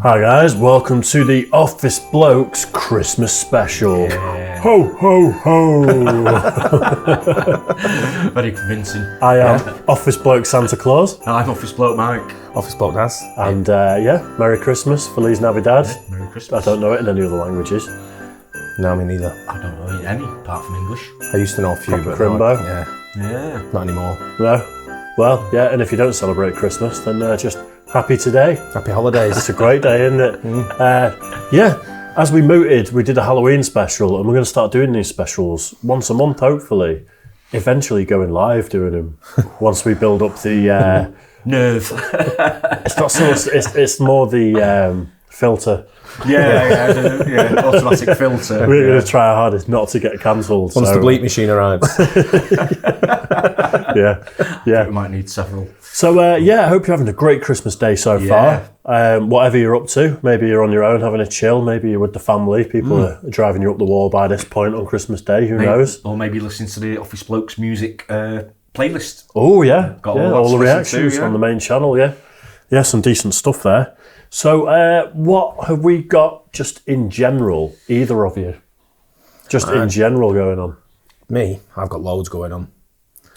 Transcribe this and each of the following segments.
Hi guys, welcome to the Office Blokes Christmas special. Yeah. Ho ho ho! Very convincing. I am Office Bloke Santa Claus, I'm Office Bloke Mike. Office Bloke Daz. and Merry Christmas, Feliz Navidad. Merry Christmas. I don't know it in any other languages. No, me neither. I don't know any apart from English. I used to know a few, Proper but Crimbo. Yeah. not anymore. No? Well, yeah, and if you don't celebrate Christmas, then just happy today. Happy holidays. It's a great day, isn't it? As we mooted, we did a Halloween special, and we're going to start doing these specials once a month, hopefully. Eventually going live doing them once we build up the... Nerve. It's not so much, it's more the filter. Yeah. Automatic filter. We're going to try our hardest not to get cancelled. Once the bleep machine arrives. Yeah. We might need several. So, I hope you're having a great Christmas day so far. Whatever you're up to, maybe you're on your own having a chill, maybe you're with the family, people are driving you up the wall by this point on Christmas Day, who knows? Or maybe listening to the Office Blokes music playlist. Oh, yeah. Got yeah, all that all the to listen reactions to, yeah. on the main channel, yeah. Yeah, some decent stuff there. So, what have we got just in general, either of you? Just in general going on? Me, I've got loads going on.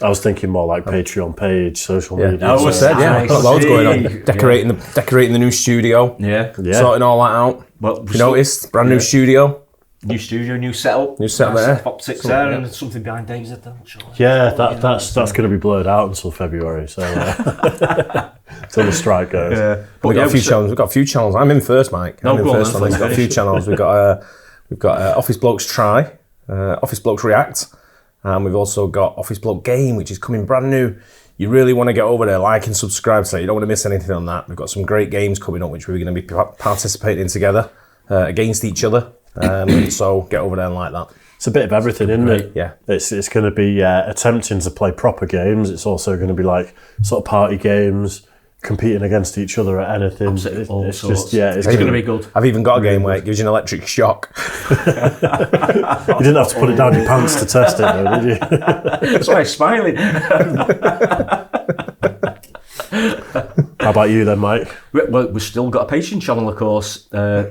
I was thinking more like Patreon page, social media. Oh, I said, I've got loads going on. see. Decorating the new studio. Yeah. Sorting all that out. Well, You noticed? Brand new studio. New studio, new setup. New setup Nice there. optics there, and something behind Dave's head there. Sure. Yeah, that's going to be blurred out until February, so until the strike goes. Yeah. We've got a few channels. We've got a few channels. I'm in first, Mike. No, I'm in go on first then, one. We've got a few finish. channels. We've got Office Blokes Try, Office Blokes React, and we've also got Office Bloke Game, which is coming brand new. You really want to get over there, like and subscribe, so you don't want to miss anything on that. We've got some great games coming up, which we're going to be participating in together against each other. So get over there and like that. It's a bit of everything, isn't it? Yeah. It's going to be attempting to play proper games. It's also going to be like sort of party games, competing against each other at anything. All It's sorts. just, yeah, it's It's going to be good. I've even got a game where it gives you an electric shock. You didn't have to put it down your pants to test it, though, did you? That's why I'm smiling. How about you then, Mike? Well, we've still got a Patreon channel, of course.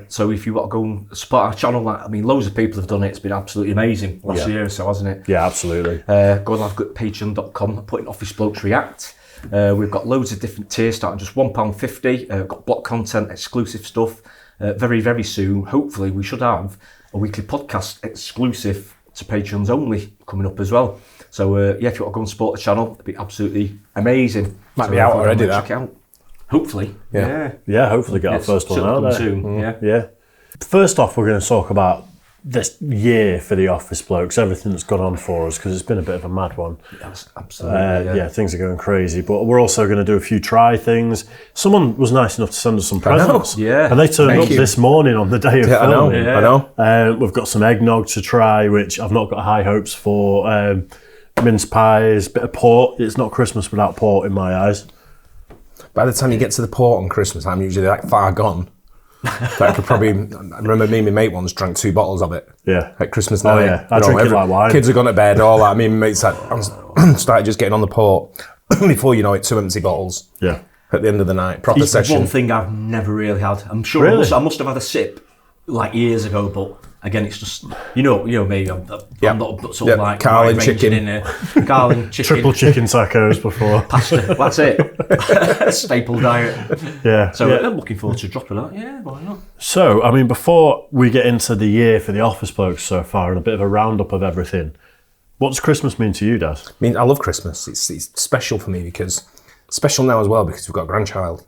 So if you want to go and support our channel, loads of people have done it. It's been absolutely amazing last year or so, hasn't it? Yeah, absolutely. Go and have a look at patreon.com, put in Office Blokes React. We've got loads of different tiers, starting just £1.50. Got block content, exclusive stuff. Very, very soon, hopefully, we should have a weekly podcast exclusive to Patreons only coming up as well. So, if you want to go and support the channel, it'd be absolutely amazing. Might be out already, that. Check it out. Hopefully. Yeah. Yeah, hopefully get our first one out there. Soon. Yeah. First off, we're going to talk about this year for the Office Blokes, everything that's gone on for us, because it's been a bit of a mad one. Yes, absolutely. Yeah, things are going crazy, but we're also going to do a few try things. Someone was nice enough to send us some presents. Yeah. And they turned Thank up you. this morning on the day of I know. filming. I know. We've got some eggnog to try, which I've not got high hopes for. Mince pies, bit of port. It's not Christmas without port in my eyes. By the time you get to the port on Christmas, I'm usually like far gone. But I could probably. I remember me and my mate once drank 2 bottles of it. Yeah. At Christmas night. yeah. I drink it like wine. Kids have gone to bed, all that. Me and my mate started just getting on the port. Before you know it, 2 empty bottles. Yeah. At the end of the night, proper It's session. one thing I've never really had. I'm sure Really? I must have had a sip like years ago, but again, it's just you know me. I'm not sort of like Carling wide-ranging chicken. in there. Carling chicken, Triple chicken tacos before. pasta. That's it. Staple diet. Yeah. So yeah. I'm looking forward to dropping that. Yeah, why not? So, I mean, before we get into the year for the Office Blokes so far and a bit of a roundup of everything, what does Christmas mean to you, Dad? I mean, I love Christmas. It's special for me because special now as well because we've got a grandchild.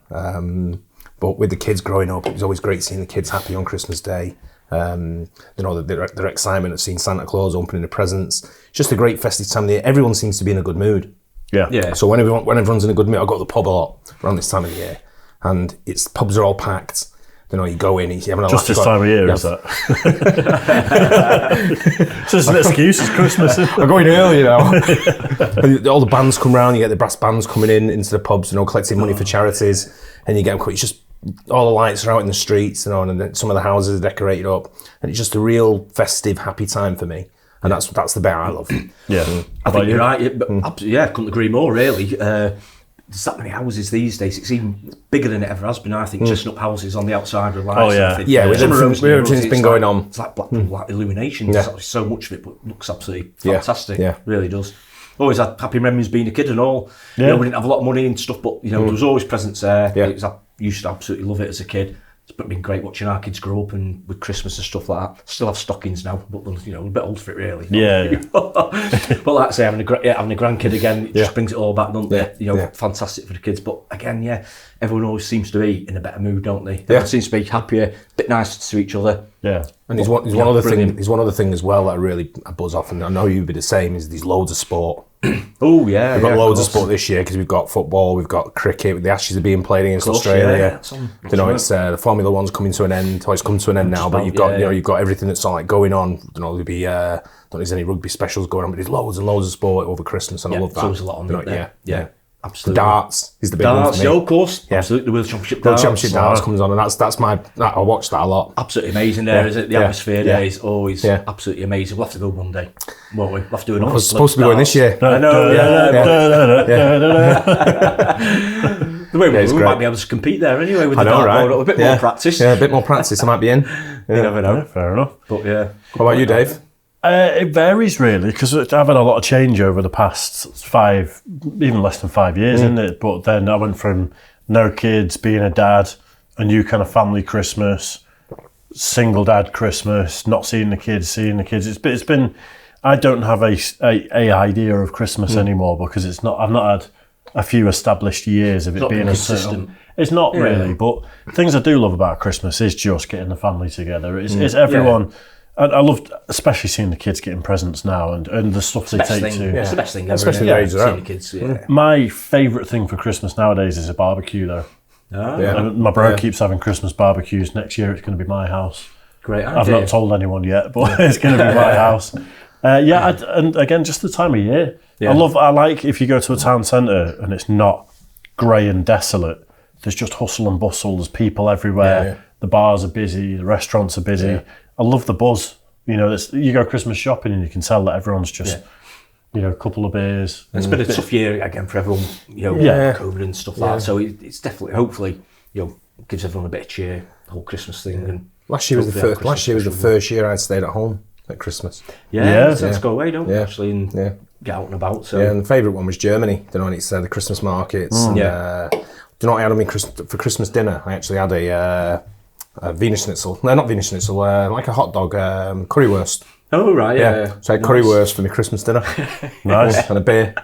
But with the kids growing up, it was always great seeing the kids happy on Christmas Day. Their excitement of seeing Santa Claus opening the presents. It's just a great festive time of the year. Everyone seems to be in a good mood. Yeah. Yeah. So when everyone's in a good mood, I go to the pub a lot around this time of the year, and pubs are all packed. You go in, you're having a Just laugh. this time of year, is that? It's just an excuse, it's Christmas. I'm going early, All the bands come round, you get the brass bands coming into the pubs, collecting money for charities, and you get them. It's just all the lights are out in the streets, and then some of the houses are decorated up, and it's just a real festive, happy time for me. And that's the bit I love. Yeah. I think you're right. Yeah, but yeah, I couldn't agree more. Really, there's that many houses these days. It's even bigger than it ever has been. I think just up houses on the outside with lights. Oh, yeah. and Yeah, with Some of everything- those with everything neighbourhoods, that's been it's going like- on. It's like Blackpool, like illumination. Yeah. There's actually so much of it, but it looks absolutely fantastic. Yeah. Really does. Always had happy memories being a kid and all. Yeah. You know, we didn't have a lot of money and stuff, but there was always presents there. Yeah. I used to absolutely love it as a kid. It's been great watching our kids grow up and with Christmas and stuff like that. Still have stockings now, but a bit old for it really. Yeah. But like I say, having a grandkid again, it just brings it all back, doesn't it? Yeah. Fantastic for the kids. But again, everyone always seems to be in a better mood, don't they? Everyone seems to be happier, a bit nicer to each other. Yeah. And there's one other thing. brilliant. There's one other thing as well that I buzz off, and I know you'd be the same. Is there's loads of sport. Oh yeah, We've got loads of course. sport this year because we've got football, we've got cricket. The Ashes are being played against course, Australia. yeah, that's on- It's the Formula One's coming to an end. Well, it's come to an end now, but you've got you've got everything that's like going on. There'll be don't know if there's any rugby specials going on, but there's loads and loads of sport over Christmas, and I love that. There's always a lot on You know, there. yeah. Absolutely. Darts is the big one Darts, for me. of course. Absolutely, the World Championship World darts. Championship darts comes on, and I watch that a lot. Absolutely amazing there, isn't it? The atmosphere there is always absolutely amazing. We'll have to go one day, won't we? We'll have to do an I was supposed to be going this year. I know, The way it's we great. might be able to compete there anyway with the I know, right? dartboard. A bit more practice. Yeah, a bit more practice. I might be in. You never know. Fair enough. But yeah. What about you, Dave? It varies really because I've had a lot of change over the past even less than 5 years, isn't it? But then I went from no kids, being a dad, a new kind of family Christmas, single dad Christmas, not seeing the kids, seeing the kids. It's been. I don't have a idea of Christmas anymore because it's not. I've not had a few established years of it not being been a consistent. certain. It's not really, but things I do love about Christmas is just getting the family together. It's everyone. And I loved, especially seeing the kids getting presents now and the stuff they take to. It's the best thing ever. Especially isn't it? the age they're Seeing at. the kids. Yeah. My favourite thing for Christmas nowadays is a barbecue, though. Yeah. And my bro keeps having Christmas barbecues. Next year, it's going to be my house. Great idea. I've not told anyone yet, but it's going to be my house. And again, just the time of year. I like if you go to a town centre and it's not grey and desolate. There's just hustle and bustle. There's people everywhere. Yeah. The bars are busy. The restaurants are busy. Yeah. I love the buzz. You go Christmas shopping and you can tell that everyone's just, a couple of beers. It's been a tough year again for everyone, COVID and stuff like that. So it's definitely, hopefully, gives everyone a bit of cheer. The whole Christmas thing. And Last year was the hopefully first. Last year was the first year I'd stayed at home at Christmas. let's go away, don't we? Yeah. Actually, and get out and about. So Yeah, and the favourite one was Germany. And it's the Christmas markets. And, do you know what I had on me for Christmas dinner? I actually had a Wiener Schnitzel. No, not Wiener Schnitzel. Like a hot dog, currywurst. Oh right, Yeah. So I had currywurst for my Christmas dinner. Nice. And a beer.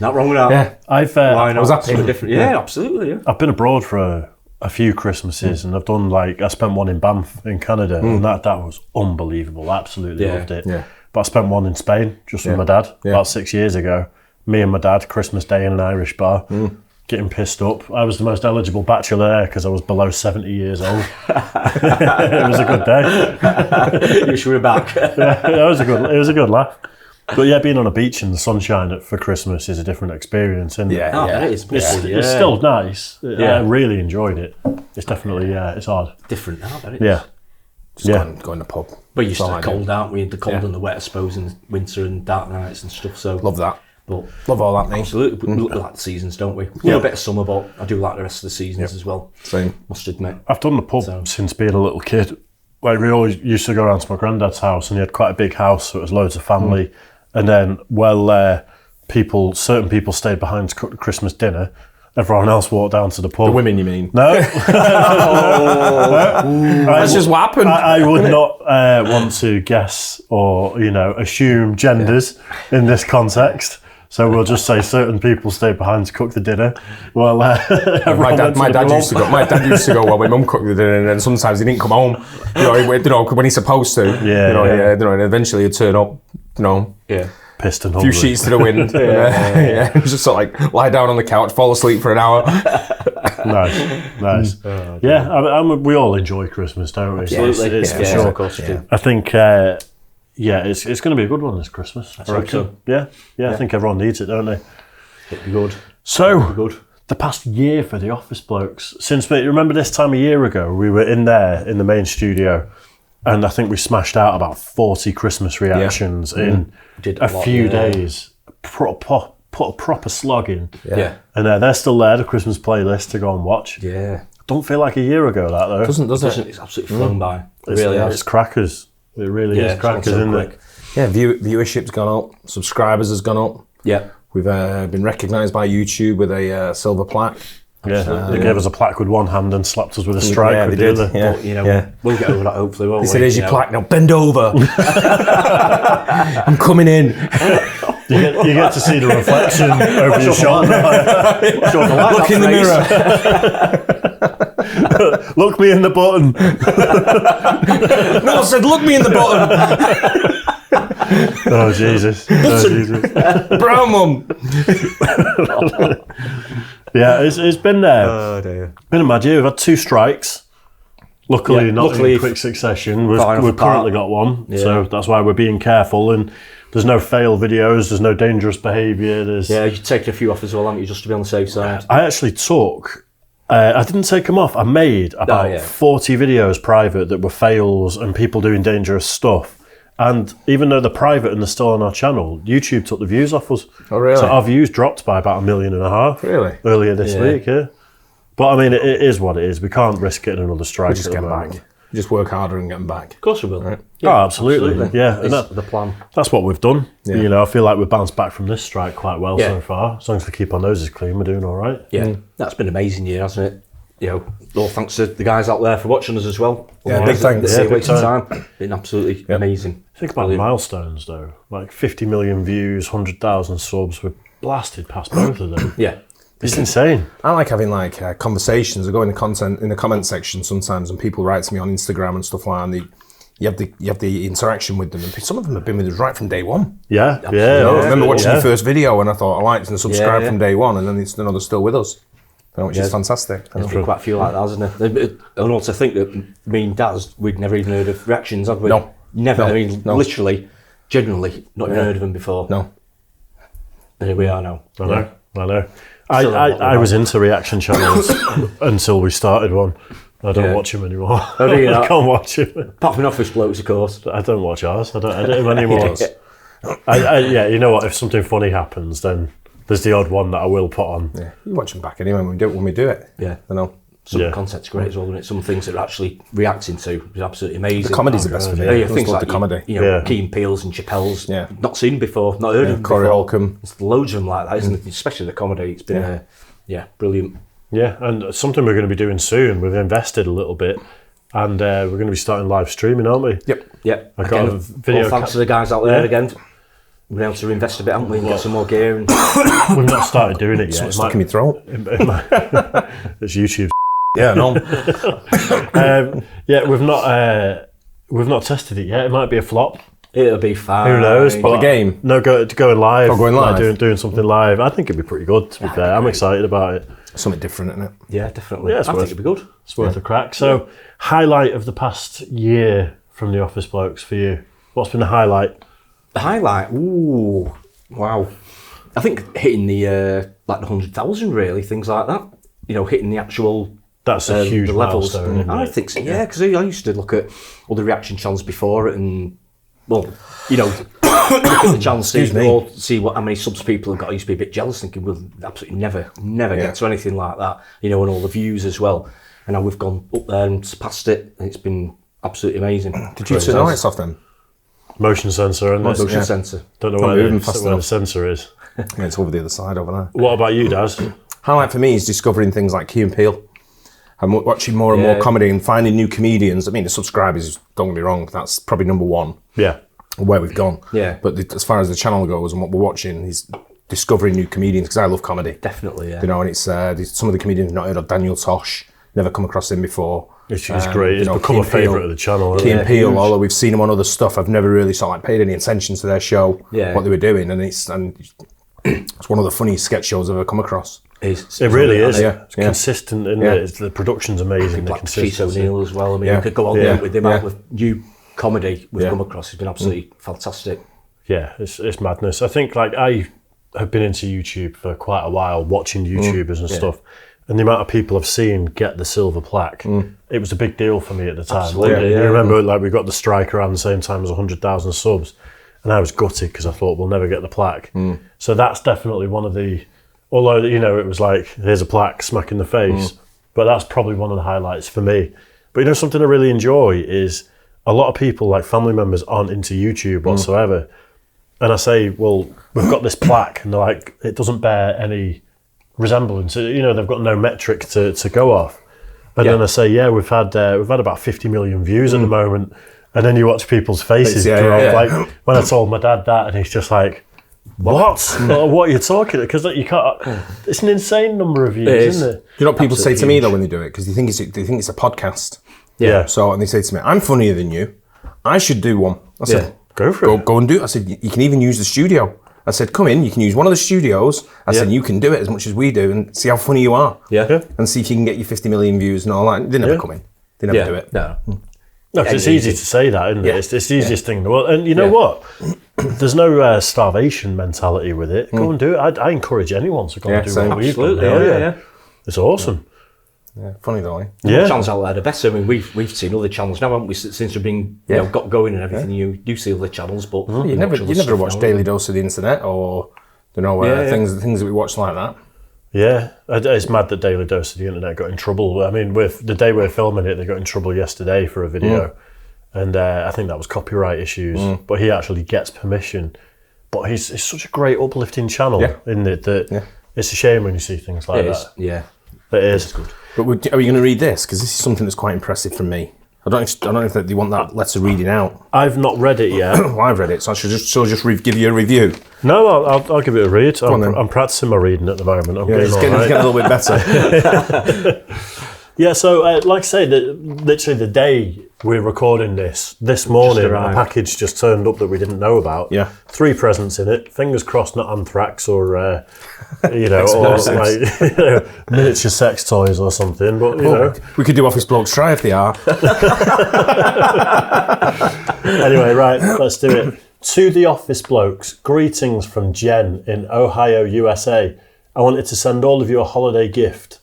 not wrong with that. Yeah. Why not? was happy. Something different. Yeah, absolutely. Yeah. I've been abroad for a few Christmases and I've done I spent one in Banff in Canada and that was unbelievable. Absolutely loved it. Yeah. But I spent one in Spain just with my dad about 6 years ago. Me and my dad, Christmas Day in an Irish bar, getting pissed up. I was the most eligible bachelor there because I was below 70 years old. It was a good day. You should be back. It was a good laugh. But yeah, being on a beach in the sunshine for Christmas is a different experience. And Yeah. It is. it's still nice. I really enjoyed it. It's definitely, it's hard. different now. That it is. Yeah. Just go in the pub. We're used to That's the all I do. cold, aren't we? The cold and the wet, I suppose, and winter and dark nights and stuff. So Love that. But Love all that, mate. absolutely, we like the seasons, don't we? A little bit of summer, but I do like the rest of the seasons as well. Same. Must admit. I've done the pub since being a little kid. Like we always used to go around to my granddad's house and he had quite a big house, so it was loads of family. And then certain people stayed behind to cook the Christmas dinner. Everyone else walked down to the pub. The women, you mean? No. That's just what happened. I would not want to guess or, assume genders in this context. So we'll just say certain people stayed behind to cook the dinner. Well, my dad used to go while my mum cooked the dinner, and then sometimes he didn't come home. When he's supposed to. And eventually he'd turn up. pissed and A few hungry. sheets to the wind. Just sort of lie down on the couch, fall asleep for an hour. Nice. We all enjoy Christmas, don't we? Absolutely. It's for sure. Of course we do. I think, it's going to be a good one this Christmas. I hope reckon. so. Yeah, I think everyone needs it, don't they? It'd be good. So, Good. the past year for the Office Blokes, remember this time a year ago, we were in the main studio, and I think we smashed out about 40 Christmas reactions in Did a a lot, few yeah. days. Proper put a proper slog in. Yeah. And they're still there, the Christmas playlist to go and watch. Yeah. Don't feel like a year ago, that though. Does it? It's absolutely flown by. It really has. It's crackers. It really is crackers, isn't it? Yeah, viewership's gone up. Subscribers has gone up. Yeah. We've been recognised by YouTube with a silver plaque. Yeah, they gave us a plaque with one hand and slapped us with a strike Yeah, with they the did. other. Yeah. But, you know, we'll get over that hopefully, won't we? He said, "Here's your You know? plaque now. Bend over. I'm coming in." You get to see the reflection over your shoulder. Look in the mirror. Look me in the button. No, I said, "Look me in the bottom." Oh, Jesus. Oh, Jesus. Brown mum. Yeah, it's been Oh dear. been a mad year. We've had 2 strikes. Luckily, not in quick succession. We've currently got one, so that's why we're being careful. And there's no fail videos. There's no dangerous behaviour. You've taken a few off as well, haven't you, just to be on the safe side? I actually took. I didn't take them off. I made about 40 videos private that were fails and people doing dangerous stuff. And even though they're private and they're still on our channel, YouTube took the views off us. Oh, really? So our views dropped by about 1.5 million. Really? Earlier this week, yeah. But I mean, it is what it is. We can't risk getting another strike. We just get them back. We just work harder and get them back. Of course we will. Right. Yeah, absolutely. Yeah, and It's the plan. that's what we've done. Yeah. You know, I feel like we've bounced back from this strike quite well so far. As long as we keep our noses clean, we're doing all right. Yeah, that's been an amazing year, hasn't it? You know, all thanks to the guys out there for watching us as well. Yeah, big thanks. Yeah, big wasting time. time. Been absolutely amazing. Think about the milestones though. Like 50 million views, 100,000 subs. We're blasted past both of them. Yeah. It's insane. I like having conversations. I go in the comment section sometimes, and people write to me on Instagram and stuff like that. And you have the interaction with them, and some of them have been with us right from day one. Yeah, You know, I remember watching your first video, and I thought I liked and subscribed from day one, and then they're still with us, which is fantastic. There's been quite a few like that, hasn't there? And also think that me and Daz, we'd never even heard of reactions, have we? No. Never. No. I mean, No. literally, genuinely, not even heard of them before. No. And here we are now. I know. I was into reaction channels until we started one. I don't watch them anymore. Oh, do you I not? can't watch them. Apart from Office Blokes, of course. I don't watch ours. I don't edit them anymore. You know what? If something funny happens, then there's the odd one that I will put on. Yeah, you watch them back anyway when we do it. Yeah. I know. Some content's great as well, isn't it? Some things that are actually reacting to is absolutely amazing. The comedy's the best for me. Yeah, I things love like the comedy. You know, Key and Peele's and Chappelle's. Yeah. Not seen before, not heard of Corey before. Holcomb. There's loads of them like that, isn't it? Especially the comedy. It's been, brilliant. Yeah, and something we're going to be doing soon. We've invested a little bit, and we're going to be starting live streaming, aren't we? Yep. Yeah. I got Again, a video. all thanks to the guys out there again. We've been able to invest a bit, haven't we, and get some more gear. And We've not started doing it yet. Something stuck in my throat. It's YouTube. Yeah, no. We've not tested it yet. It might be a flop. it'll be fine. Who knows? But the game? No, going live. Oh, going live. Like doing something live. I think it'd be pretty good. To be fair, I'm excited about it. Something different, isn't it? Yeah, definitely. Yeah, I think it'll be good. It's worth a crack. So, highlight of the past year from the Office Blokes for you. What's been the highlight? The highlight, ooh, wow. I think hitting the 100,000 really, things like that. You know, hitting the actual That's a huge the levels. milestone, isn't I it? think so, yeah, because I used to look at all the reaction channels before it and, well, you know, look at the channel, see how many subs people have got. I used to be a bit jealous, thinking we'll absolutely never get to anything like that, you know, and all the views as well. And now we've gone up there and surpassed it, and it's been absolutely amazing. Did you turn the lights off then? Motion sensor, and Motion sensor. don't know Not where moving fast the enough. sensor is. Yeah, it's over the other side over there. What about you, Daz? Highlight for me is discovering things like Key and Peele. I'm watching more and more comedy and finding new comedians. I mean, the subscribers, don't get me wrong, that's probably number one. Yeah. Where we've gone. Yeah. But as far as the channel goes and what we're watching, is discovering new comedians, because I love comedy. Definitely, yeah. You know, and it's some of the comedians I've not heard of. Daniel Tosh, never come across him before. It's great. It's become Key a and Peele. favourite of the channel. Key Isn't and it? Peele, although we've seen him on other stuff, I've never really sort of paid any attention to their show, what they were doing, and it's one of the funniest sketch shows I've ever come across. It really is. Yeah. It's consistent, isn't Yeah. it? The production's amazing. The Like Cheese consistency. O'Neill as well. I mean, Yeah. we could go on Yeah. with the amount of new comedy we've Yeah. come across. It's been absolutely fantastic. Yeah, it's madness. I think I have been into YouTube for quite a while, watching YouTubers and stuff, and the amount of people I've seen get the silver plaque, it was a big deal for me at the time. Absolutely, wasn't it? yeah. You remember, we got the strike around the same time as 100,000 subs, and I was gutted because I thought we'll never get the plaque. So that's definitely one of the, although, you know, it was like, here's a plaque, smack in the face, but that's probably one of the highlights for me. But you know, something I really enjoy is a lot of people, like family members, aren't into YouTube whatsoever. And I say, well, we've got this plaque, and they're like, it doesn't bear any resemblance. You know, they've got no metric to go off. And then I say, yeah, we've had about 50 million views at the moment. And then you watch people's faces drop. Like when I told my dad that, and he's just like, what? What are you talking? Because you can't. It's an insane number of views, isn't it? You know what people say to me though when they do it, because they think it's a podcast. Yeah. So and they say to me, "I'm funnier than you. I should do one." I said, "Go for it. Go and do it." I said, "You can even use the studio." I said, "Come in. You can use one of the studios." I said, "You can do it as much as we do, and see how funny you are. And see if you can get your 50 million views and all that." They never come in. They never do it. No. No, because it's easy to say that, isn't it? It's the easiest thing in the world. And you know what? There's no starvation mentality with it. Go and do it. I encourage anyone to go and do what we've done. Yeah. It's awesome. Yeah, funny though, eh? The more channels out there, the better. I mean, we've seen other channels now, haven't we? Since we've been got going and everything, you do see other channels, but you never watch Daily Dose of the Internet or things that we watch like that. Yeah, it's mad that Daily Dose of the Internet got in trouble. I mean, with the day we're filming it, they got in trouble yesterday for a video, and I think that was copyright issues. But he actually gets permission. But he's such a great uplifting channel, isn't it? That it's a shame when you see things like that. Yeah, it is. Good. But are we going to read this? Because this is something that's quite impressive from me. I don't know if they want that letter reading out. I've not read it yet. Well, I've read it, so I should just give you a review. No, I'll give it a read. I'm practicing my reading at the moment. It's getting a little bit better. Yeah, so like I say, literally the day we're recording this morning, a package just turned up that we didn't know about. Yeah. 3 presents in it. Fingers crossed, not anthrax or, or like miniature sex toys or something. But you know, we could do Office Blokes Try if they are. Anyway, right, let's do it. To the Office Blokes, greetings from Jen in Ohio, USA. I wanted to send all of you a holiday gift.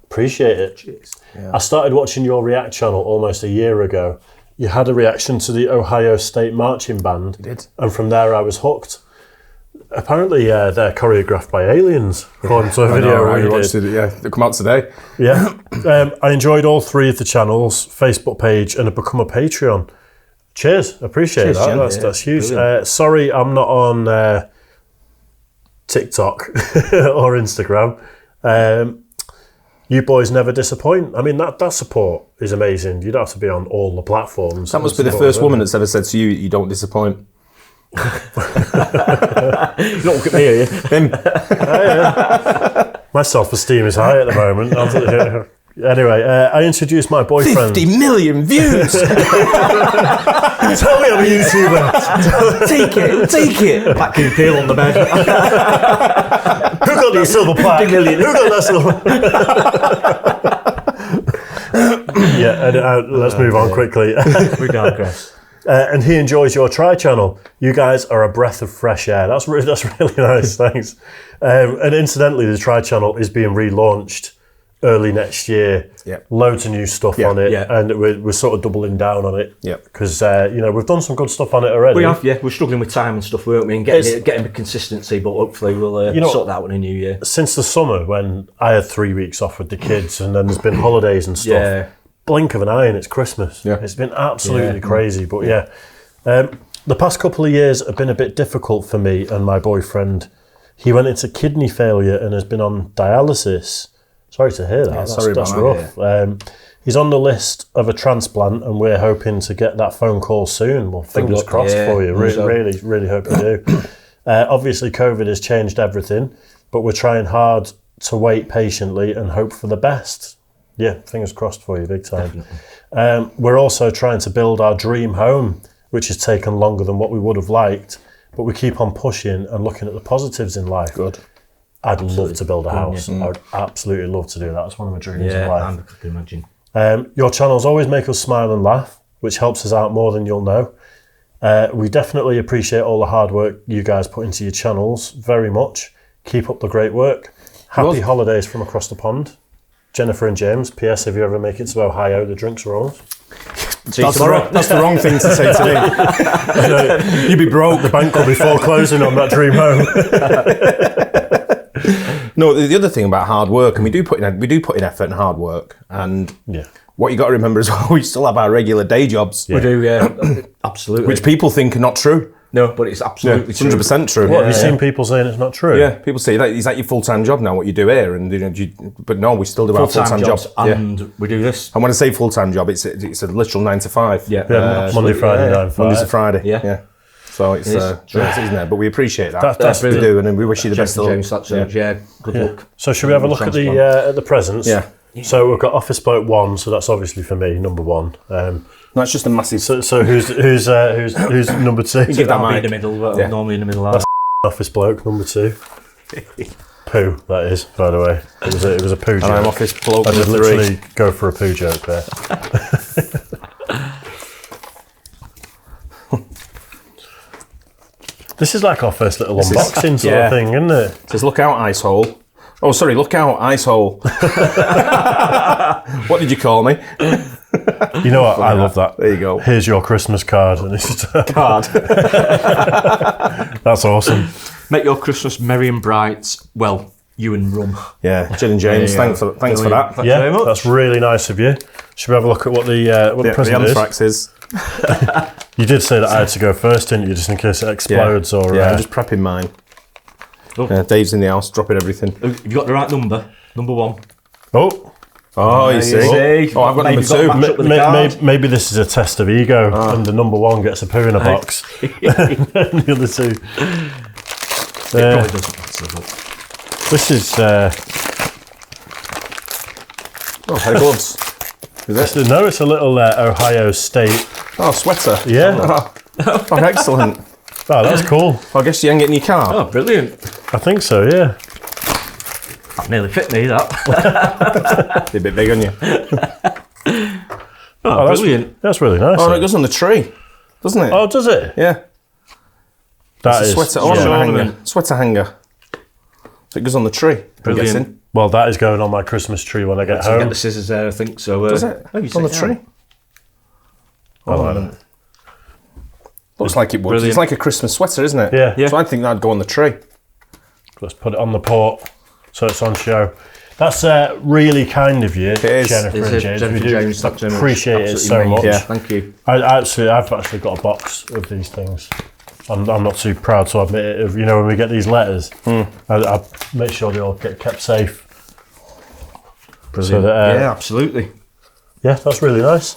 Appreciate it. Cheers. Yeah. I started watching your React channel almost a year ago. You had a reaction to the Ohio State Marching Band. I did. And from there I was hooked. Apparently they're choreographed by aliens, according to a video we did. They come out today. Yeah. I enjoyed all 3 of the channels, Facebook page, and have become a Patreon. Cheers. Appreciate that. That's huge. Sorry I'm not on TikTok or Instagram. You boys never disappoint. I mean, that support is amazing. You don't have to be on all the platforms. That must be the first woman that's ever said to you, you don't disappoint. Don't look at me, are you? Him. My self-esteem is high at the moment. Anyway, I introduced my boyfriend. 50 million views! Tell me I'm a YouTuber. Take it. Back in peel on the bed. Who got that silver plaque? 50 million. Who got that silver? And let's move on quickly. We digress. And he enjoys your Try channel. You guys are a breath of fresh air. That's really nice. Thanks. And incidentally, the Try channel is being relaunched early next year. Loads of new stuff on it, and we're sort of doubling down on it. Because we've done some good stuff on it already. We have, We're struggling with time and stuff, weren't we? And getting the consistency, but hopefully we'll sort that out in the new year. Since the summer, when I had 3 weeks off with the kids, and then there's been holidays and stuff. Blink of an eye and it's Christmas. It's been absolutely crazy. But the past couple of years have been a bit difficult for me and my boyfriend. He went into kidney failure and has been on dialysis. Sorry to hear that. That's rough. He's on the list of a transplant, and we're hoping to get that phone call soon. Well, fingers crossed for you. Really hope you do. Obviously, COVID has changed everything, but we're trying hard to wait patiently and hope for the best. Yeah, fingers crossed for you, big time. We're also trying to build our dream home, which has taken longer than what we would have liked, but we keep on pushing and looking at the positives in life. Good. I'd love to build a house. I would absolutely love to do that. It's one of my dreams in life. I can imagine. Your channels always make us smile and laugh, which helps us out more than you'll know. We definitely appreciate all the hard work you guys put into your channels very much. Keep up the great work. Happy holidays from across the pond. Jennifer and James, P.S. if you ever make it to Ohio, the drinks are ours. See you tomorrow. That's the wrong thing to say to me. You'd be broke. The bank will be foreclosing on that dream home. No, the other thing about hard work, and we do put in effort and hard work, and what you got to remember as well, we still have our regular day jobs. We do, yeah, absolutely. Which people think are not true. No, but it's absolutely It's 100% true. What, have you seen people saying it's not true? Yeah, people say that is that your full-time job now, what you do here, and but no, we still do our full-time job. And we do this. And when I say full-time job, it's a literal 9 to 5. Yeah, Monday, Friday, 9 to 5. Monday to Friday. Yeah. So it's isn't it? But we appreciate that. That's we do, and we wish you the best of James, luck. good luck. So should we have a look at the presents? Yeah. So we've got Office Bloke 1, so that's obviously for me, number 1. No, it's just a massive. So who's number 2? Give that I'll be mic. in the middle, well, normally in the middle. That's Office Bloke, number 2. Poo, that is, by the way. It was a poo joke. And I'm Office Bloke I did number literally 3. go for a poo joke there. This is like our first little unboxing sort of thing, isn't it? It says, look out, ice hole. Oh, sorry, look out, ice hole. What did you call me? You know what? I love that. There you go. Here's your Christmas card. And it's just Card. That's awesome. Make your Christmas merry and bright. Well, you and rum. Yeah, Jill and James, thanks for that. Thanks Yeah, very much. that's really nice of you. Should we have a look at what the present The is? anthrax is. You did say that I had to go first, didn't you? Just in case it explodes or... I'm just prepping mine. Oh. Dave's in the house, dropping everything. Have you got the right number? Number 1. Oh, You see. Oh, I've got Maybe number 2. match up with the card. maybe this is a test of ego, and the number 1 gets a poo in a box. And the other 2. It probably doesn't matter, but This is... Pair of gloves. Is it? No, it's a little Ohio State. Oh, sweater. Yeah. Oh, excellent. Oh, that's cool. Well, I guess you ain't getting your car. oh, brilliant. I think so, yeah. That nearly fit me, that. It's a bit big on you. Oh, brilliant. That's really nice. Oh, no, it goes on the tree, doesn't it? Oh, does it? Yeah. That It's is... a sweater yeah. hanger. Sweater hanger. So it goes on the tree. I'm Brilliant. guessing. Well, that is going on my Christmas tree when I get So home. get the scissors there, I think. So, Does it? Oh, you It's on the take it tree. out. I like it. Looks like it would. Brilliant. It's like a Christmas sweater, isn't it? Yeah. So I think that'd go on the tree. Let's put it on the port so it's on show. That's really kind of you, is. Jennifer It's and a- James. Jennifer We do James, thanks very much. appreciate it so Absolutely much. amazing. Yeah. Thank you. I've actually got a box of these things. I'm not too proud to admit it. You know, when we get these letters, I make sure they all get kept safe. Brilliant. So that, yeah, absolutely. yeah, that's really nice.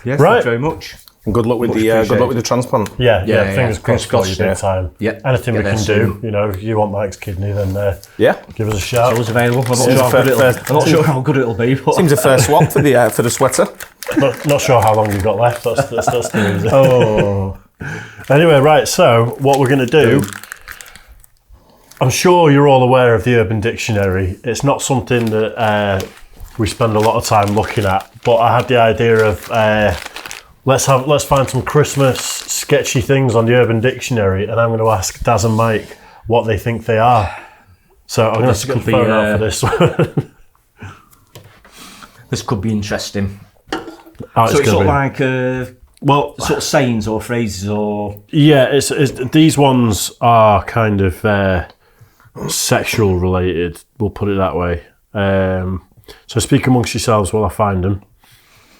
Yeah, Right. thank you very much. And good luck with Much the appreciated. transplant. Yeah, Yeah, fingers yeah. crossed for you Fingers big crossed, time. Yeah. Anything we Get can there do, soon. you know, if you want Mike's kidney, then Yeah. give us a shout. Always available. I'm not, Seems sure how, fair- good fair- I'm not sure how good it'll be. But Seems a fair swap for the sweater. Not sure how long you've got left. That's the reason. oh, Anyway, right, so what we're going to do, I'm sure you're all aware of the Urban Dictionary. It's not something that we spend a lot of time looking at, but I had the idea of let's find some Christmas sketchy things on the Urban Dictionary, and I'm going to ask Daz and Mike what they think they are. So I'm going to This stick the could be, phone out for this one. this could be interesting. Oh, So it's gonna sort of be- like well, sort of sayings or phrases or yeah, it's these ones are kind of sexual related. We'll put it that way. So speak amongst yourselves while I find them.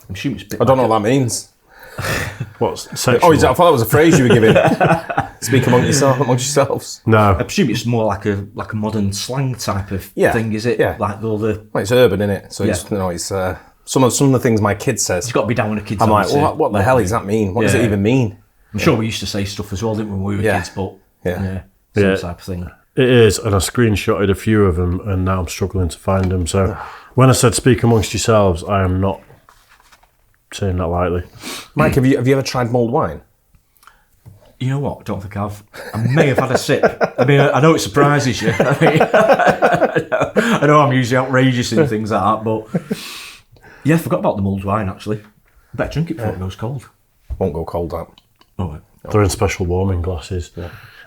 I'm assuming it's a bit I don't know what that means. What's sexual? Oh, I thought that was a phrase you were giving. Speak amongst yourselves. No. I presume it's more like a modern slang type of Yeah, thing, is it? yeah. Like all the Well, it's urban, isn't it? So Yeah. it's some of the things my kid says. it's got to be down with the kids. I'm like, obviously. what the hell does that mean? What does it Yeah. even mean? I'm sure we used to say stuff as well, didn't we, when we were Yeah. kids? But Yeah. same Yeah. type of thing. It is, and I screenshotted a few of them, and now I'm struggling to find them. So when I said speak amongst yourselves, I am not saying that lightly. Mike, have you ever tried mulled wine? You know what? I don't think I've. I may have had a sip. I mean, I know it surprises you. I mean, I know I'm usually outrageous in things like that, but yeah, I forgot about the mulled wine actually. I better drink it before it goes cold. Won't go cold out. Oh, right. They're in special warming glasses.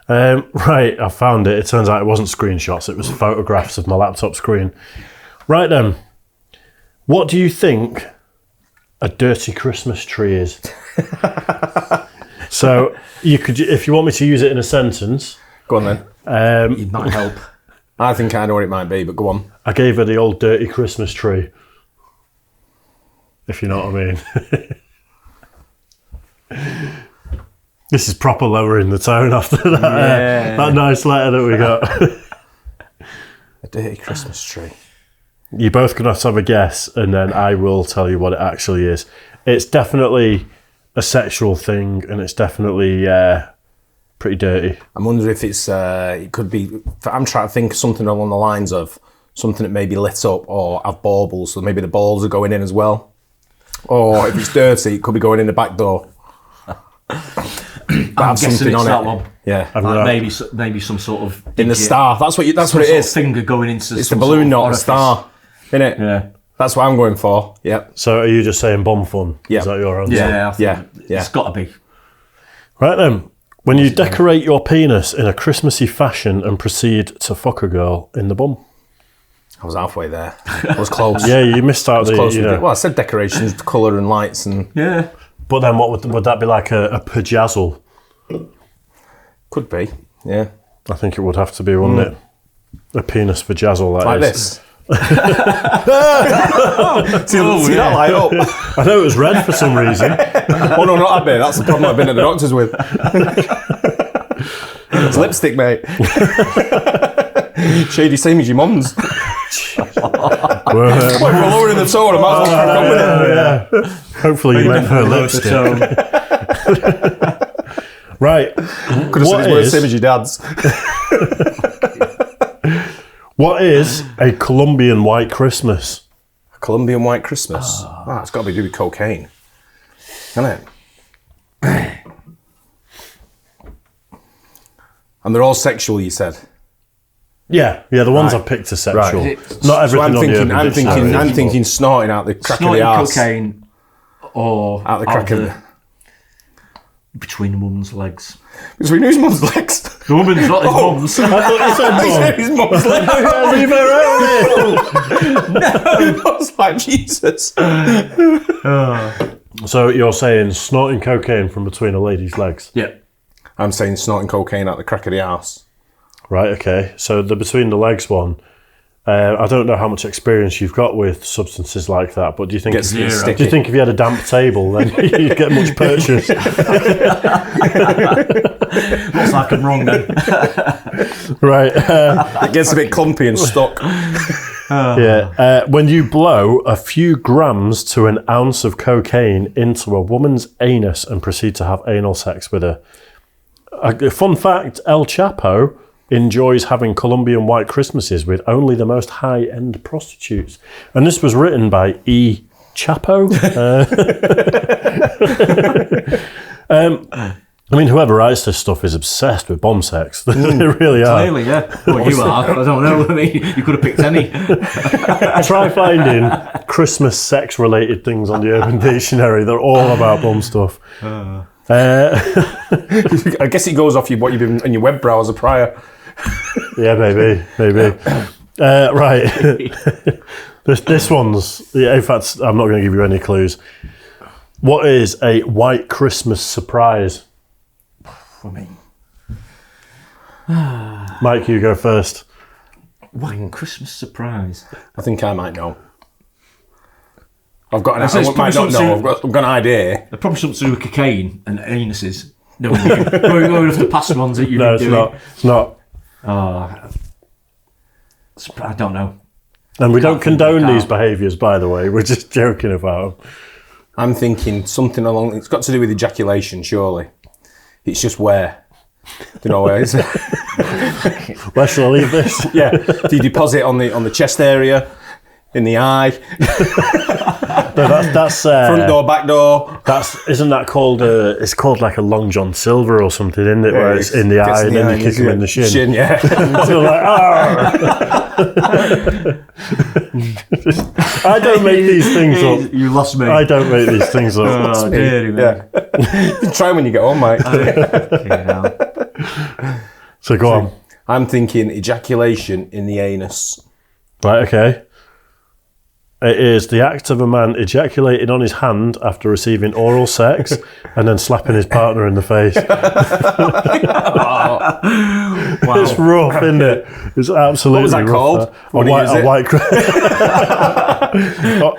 Right, I found it. It turns out it wasn't screenshots, it was photographs of my laptop screen. Right then, what do you think a dirty Christmas tree is. So you could, if you want me to use it in a sentence. Go on then. It might help. I think I know what it might be, but go on. I gave her the old dirty Christmas tree. If you know what I mean. This is proper lowering the tone after that that nice letter that we got. A dirty Christmas tree. You're both going to have a guess, and then I will tell you what it actually is. It's definitely a sexual thing, and it's definitely pretty dirty. I'm wondering if it's, it could be, I'm trying to think of something along the lines of something that may be lit up or have baubles, so maybe the balls are going in as well. Or if it's dirty, it could be going in the back door. I'm guessing it's that one. Yeah. Like maybe some sort of... In the star. That's what it is. Finger going into it's the balloon, not the star. Isn't it? Yeah. That's what I'm going for. Yeah. So are you just saying bomb fun? Yeah. Is that your answer? Yeah. It's got to be. Right then. When you decorate your penis in a Christmassy fashion and proceed to fuck a girl in the bum. I was halfway there. I was close. Yeah, you missed out the... Well, I said decorations, colour and lights and... Yeah. But then what would that be like a pajazzle? Could be, yeah. I think it would have to be, wouldn't it? A penis vajazzle, that like is. This. See that light up? I know it was red for some reason. Oh no, not that bit. That's the problem I've been at the doctor's with. It's lipstick, mate. Shady, same as your mum's. We're lowering the tone. I might as well crack on with it. Yeah. Hopefully you meant her lipstick. Right. Could have said it's the same as your dad's. What is a Colombian White Christmas? A Colombian White Christmas? Oh, it's got to be to do with cocaine. Isn't it? And they're all sexual, you said? Yeah, the ones I picked are sexual. Right. Not everything I'm thinking snorting out the crack of the arse. Cocaine or out the crack of the... Between the mum's legs. Between whose mum's legs? The woman's not his mum's. I thought you said his mum's legs. Leave her out. No, I was like, Jesus. So you're saying snorting cocaine from between a lady's legs? Yeah. I'm saying snorting cocaine out the crack of the arse. Right, okay. So the between the legs one, I don't know how much experience you've got with substances like that, but do you think if you had a damp table, then you'd get much purchase? Looks like I'm wrong then. Right. It gets a bit clumpy and stuck. When you blow a few grams to an ounce of cocaine into a woman's anus and proceed to have anal sex with her. A fun fact, El Chapo enjoys having Colombian White Christmases with only the most high-end prostitutes. And this was written by E. Chapo. I mean, whoever writes this stuff is obsessed with bomb sex. They really are. Clearly, yeah. Well, you are. I don't know. I mean, you could have picked any. Try finding Christmas sex-related things on the Urban Dictionary. They're all about bomb stuff. I guess it goes off what you've been in your web browser prior. Yeah, maybe. Right. This one's... Yeah, in fact, I'm not going to give you any clues. What is a white Christmas surprise? I mean... Mike, you go first. White Christmas surprise? I think I might know. I've got an idea. They're probably something to do with cocaine and anuses. No, going off the past ones that you've been doing. It's not. I don't know. And we don't condone these behaviours, by the way. We're just joking about them. I'm thinking something along... It's got to do with ejaculation, surely. It's just where. Do you know where is it? Where shall I leave this? Yeah. Do you deposit on the chest area? In the eye? No, that's front door, back door. Isn't that called? It's called like a Long John Silver or something, isn't it? Where it's in the eye and then you kick him in the shin. Shin, yeah. So like, I don't make these things up. You lost me. I don't make these things up. Oh, dear me. Yeah. Try when you get home, mate. So go on. I'm thinking ejaculation in the anus. Right. Okay. It is the act of a man ejaculating on his hand after receiving oral sex and then slapping his partner in the face. Wow. It's rough, isn't it? It's absolutely What was that rough. called?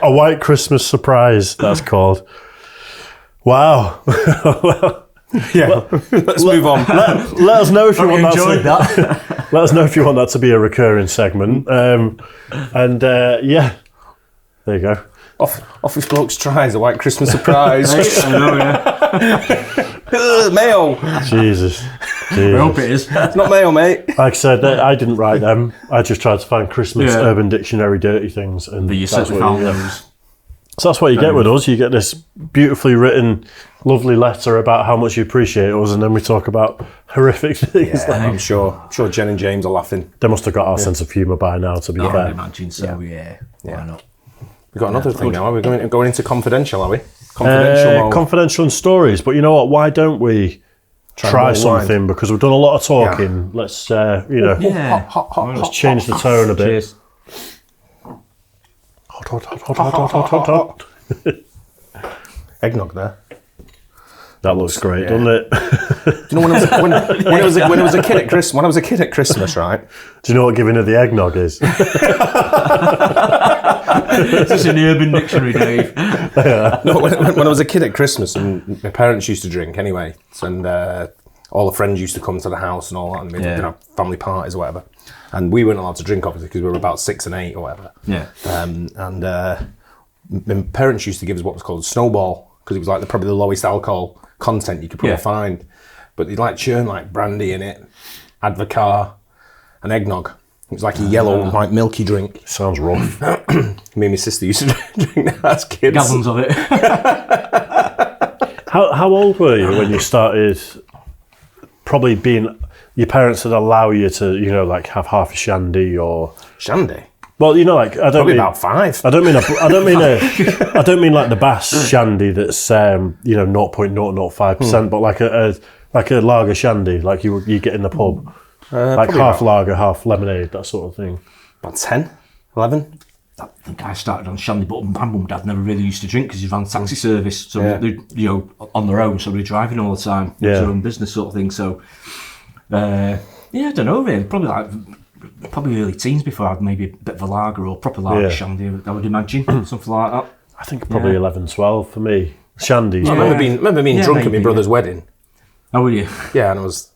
A white Christmas surprise, that's called. Wow. Yeah. Let's move on. Let us know if you want enjoyed that. Let us know if you want that to be a recurring segment. Yeah, there you go. Office Blokes tries a white Christmas surprise. I know, yeah. Mayo. Jesus. I hope it is. It's not mayo, mate. Like I said, I didn't write them. I just tried to find Christmas Yeah. Urban Dictionary dirty things, and But you that's certainly what found you those. So that's what you get with us. You get this beautifully written, lovely letter about how much you appreciate us, and then we talk about horrific things. Yeah, I'm sure Jen and James are laughing. They must have got our sense of humour by now, to be I would fair. imagine so, yeah. Why not? We've got another thing now. Are we going into confidential, are we? Confidential mode. Confidential and stories, but you know what? Why don't we try mulled something? wine. Because we've done a lot of talking. Let's, Yeah. let's change the tone a bit. Cheers. Hot. Eggnog there. That looks great, doesn't it? Do you know when I was a kid at Christmas? When I was a kid at Christmas, right? Do you know what giving her the eggnog is? This is an Urban Dictionary, Dave. No, when I was a kid at Christmas, and my parents used to drink anyway, and all the friends used to come to the house and all that, and we'd have family parties or whatever. And we weren't allowed to drink, obviously, because we were about 6 and 8 or whatever. Yeah. My parents used to give us what was called a snowball, because it was like probably the lowest alcohol content you could probably find. But they'd like churn like brandy in it, Advocar, and eggnog. It was like a yellow, like milky drink. Sounds rough. Me and my sister used to drink that as kids. Gallons of it. How old were you when you started probably being... Your parents would allow you to, like have half a shandy or... Shandy? Well, like I don't Probably mean about 5. I don't mean like the Bass shandy that's 0.005%, but like a lager shandy, like you get in the pub, like half lager, half lemonade, that sort of thing. About 10, 11. I think I started on shandy, but my mum and dad never really used to drink because he ran taxi service, so they, on their own, so they're driving all the time, their own business sort of thing. So, I don't know really, probably early teens before I had maybe a bit of a lager or proper lager shandy, I would imagine, something like that. I think probably 11, 12 for me. Shandies. I remember being drunk at my brother's wedding. Oh, were you? Yeah, and I was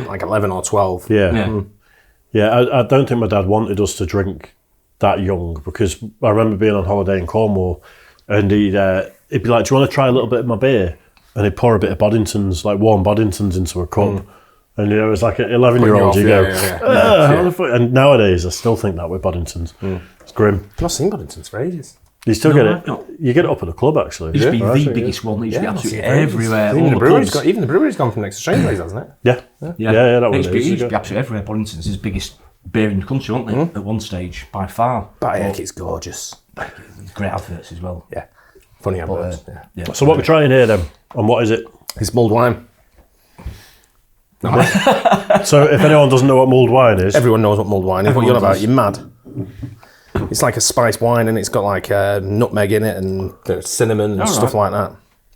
like 11 or 12. Yeah. I don't think my dad wanted us to drink that young, because I remember being on holiday in Cornwall, and he'd be like, "Do you want to try a little bit of my beer?" And he'd pour a bit of Boddingtons, like warm Boddingtons, into a cup. And it was like an 11-year-old, you go, how the fuck? And nowadays I still think that with Boddingtons. It's grim. I've not seen Boddingtons for ages. You still No, get I've it. not. You get it up at the club, actually. It used to be Right, the so, biggest one. It used to be I've not absolutely seen it for ages. everywhere. Even All the the brewery's pubs. even the brewery's gone from next to Strangeways, hasn't it? Yeah, that was It it. used to be absolutely everywhere. Boddington's is the biggest beer in the country, wasn't it? At one stage, by far. But I think it's gorgeous. Great adverts as well. Yeah. Funny adverts. Yeah. So what we're trying here then, and what is it? It's mulled wine. So if anyone doesn't know what mulled wine is, Everyone knows what mulled wine is. What are you on Everyone about? You're mad. It's like a spiced wine, and it's got like nutmeg in it and cinnamon and stuff like that.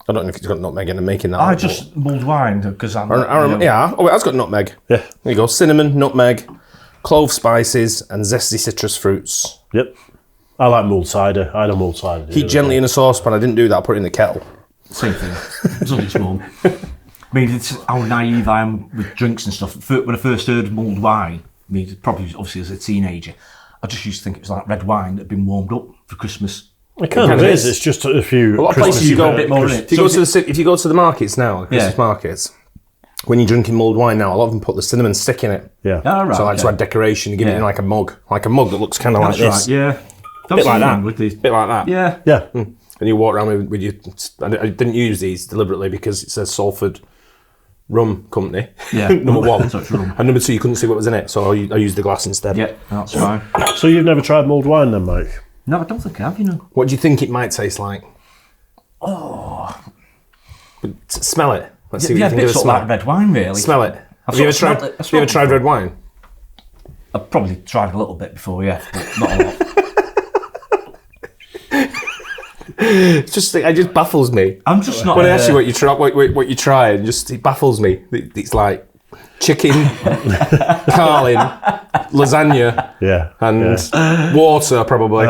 I don't know if it's got nutmeg in it, making that. I up, just mulled wine because I'm. yeah. Oh, it has got nutmeg. yeah, There you go. Cinnamon, nutmeg, clove spices, and zesty citrus fruits. yep. I like mulled cider. I had a mulled cider. the Heat other gently day. in a saucepan. I didn't do that. I put it in the kettle. Same thing. It's only small. I mean, it's how naive I am with drinks and stuff. When I first heard of mulled wine, I mean, probably obviously as a teenager, I just used to think it was like red wine that had been warmed up for Christmas. It kind of is. It's just a few. A lot of places you go a bit more in it. If you go to the markets now, Christmas markets, when you're drinking mulled wine now, a lot of them put the cinnamon stick in it. Yeah. Oh, right. So I like to add decoration and give it in like a mug that looks kind of like That's this. right, yeah. Bit like that. With the, Bit like that. yeah. Yeah. And you walk around with your. I didn't use these deliberately because it says Salford Rum Company. Yeah. Number one. So it's rum. And number two, you couldn't see what was in it, so I used the glass instead. Yeah, that's fine. So you've never tried mulled wine then, Mike? No, I don't think I have, What do you think it might taste like? Smell it. Let's see what Yeah, you a think bit of the sort of smell. like red wine, really. Smell it. I've Have you ever sort of tried? smelled it. Have you ever tried red wine? I've probably tried a little bit before, yeah, but not a lot. It just baffles me. I'm just not. When I ask you what you try, it baffles me. It's like chicken, carlin, lasagna, and water probably,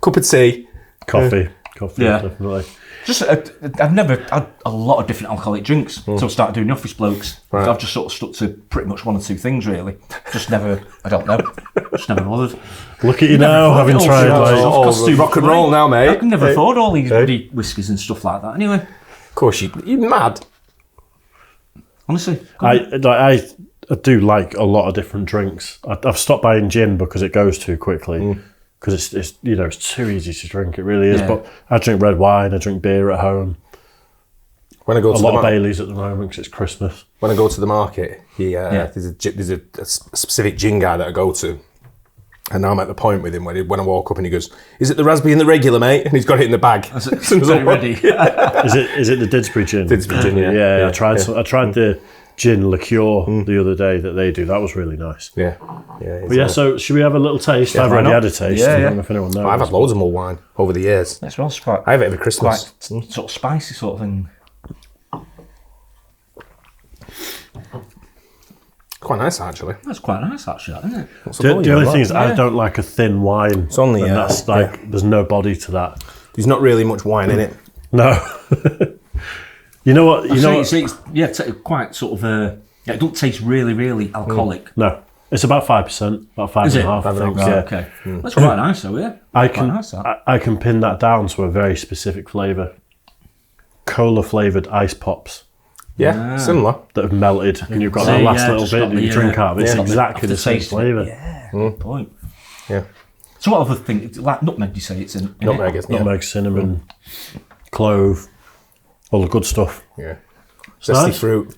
cup of tea, coffee, Yeah. definitely. Just, I've never had a lot of different alcoholic drinks until I started doing the Office Blokes. Right. I've just sort of stuck to pretty much one or two things, really. Just never, I don't know, just never bothered. Look at you now, having tried like rock and roll now, mate. I can never afford all these bloody whiskies and stuff like that. Anyway, Of course, you're mad. honestly, I do like a lot of different drinks. I've stopped buying gin because it goes too quickly. Because it's it's too easy to drink. It really is. Yeah. But I drink red wine. I drink beer at home. When I go A to lot the of Baileys at the moment because it's Christmas. when I go to the market, there's a specific gin guy that I go to, and now I'm at the point with him when I walk up and he goes, "Is it the raspberry and the regular, mate?" And he's got it in the bag. it's very ready. Is it the Didsbury gin? Didsbury gin, yeah. Yeah. I tried the gin liqueur the other day that they do. That was really nice. Yeah. But yeah, so should we have a little taste? I've already had a taste. Yeah, I yeah. don't know if anyone knows. I've had loads of mulled wine over the years. That smells quite, I have it every Christmas. quite sort of spicy sort of thing. Quite nice, actually. That's quite nice, actually, isn't it? The only thing is, I don't like a thin wine. It's only, and that's there's no body to that. There's not really much wine in it. No. You know what? It's quite sort of it doesn't taste really, really alcoholic. No. It's about 5%, about 5.5%. I think. Right, Yeah. okay. That's quite nice, though. Yeah. Quite nice, that. I can pin that down to a very specific flavour. Cola flavoured ice pops Yeah, similar. that have melted, and you've got See, that last yeah, little just bit got that the, you drink out of. It's exactly the same taste. flavour. Yeah. Good point. Yeah. So what other thing? Like nutmeg? You say it's in Nutmeg, isn't it? Nutmeg, cinnamon, clove, all the good stuff. Yeah. Zesty nice. fruit.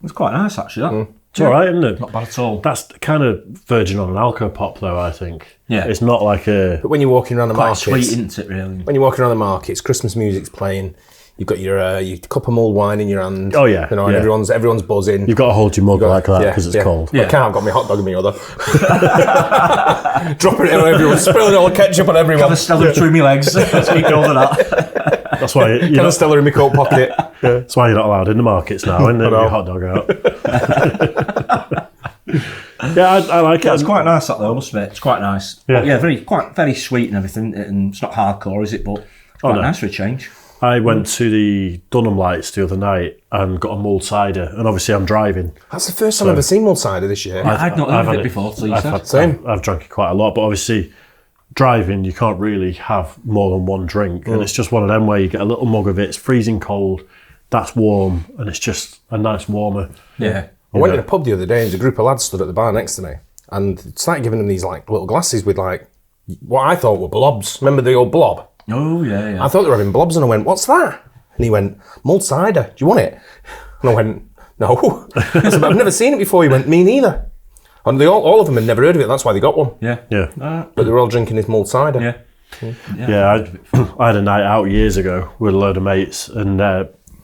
It's quite nice, actually. That. It's all right, isn't it? Not bad at all. That's kind of verging on an alco pop, though. I think. Yeah. It's not like a. But when you're walking around the Quite markets, sweet, isn't it? Really. when you're walking around the markets, Christmas music's playing. You've got your cup of mulled wine in your hand. Oh, yeah, and yeah. everyone's buzzing. You've got to hold your mug like that because it's cold. I can't. I've got my hot dog in my other. Dropping it on everyone, spilling all the ketchup on everyone. Have a Stella between my legs. Let's keep going with that. That's why Kind of Stella in my coat pocket. That's why you're not allowed in the markets now, isn't it? Your hot dog out. Yeah, I like it. It's quite nice, that though. I must admit, it's quite nice. Yeah. But yeah, very sweet and everything. And it's not hardcore, is it? But quite no. nice for a change. I went to the Dunham Lights the other night and got a mulled cider, and obviously I'm driving. That's the first time I've ever seen mulled cider this year. I'd not heard of had it before, so you I've said. had- Same. I've drank it quite a lot, but obviously driving you can't really have more than one drink, and it's just one of them where you get a little mug of it. It's freezing cold, that's warm, and it's just a nice warmer. Yeah. I went in a pub the other day and there's a group of lads stood at the bar next to me and started giving them these like little glasses with like what I thought were blobs. Remember the old blob? Oh yeah, yeah. I thought they were having blobs and I went, "What's that?" And he went, "Mulled cider. Do you want it?" And I went, "No." I said, "I've never seen it before." He went, "Me neither." And all of them had never heard of it. That's why they got one. Yeah. Yeah. But they were all drinking this mulled cider. Yeah. Yeah, I had a night out years ago with a load of mates and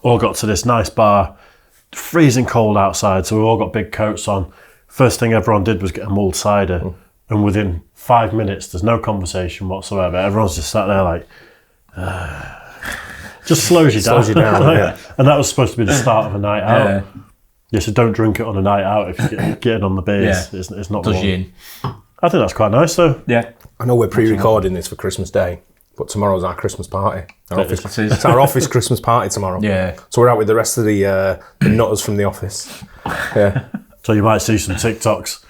all got to this nice bar, freezing cold outside, so we all got big coats on. First thing everyone did was get a mulled cider, and within 5 minutes, there's no conversation whatsoever. Everyone's just sat there like, just slows you down. Slows you down, yeah. And that was supposed to be the start of a night out. Yeah. Yeah, so don't drink it on a night out if you're getting on the beers. Yeah. It's not Does one. you in? I think that's quite nice though. Yeah. I know we're pre-recording this for Christmas Day, but tomorrow's our Christmas party. It is. It's our office Christmas party tomorrow. Yeah. So we're out with the rest of the nutters from the office. Yeah. So you might see some TikToks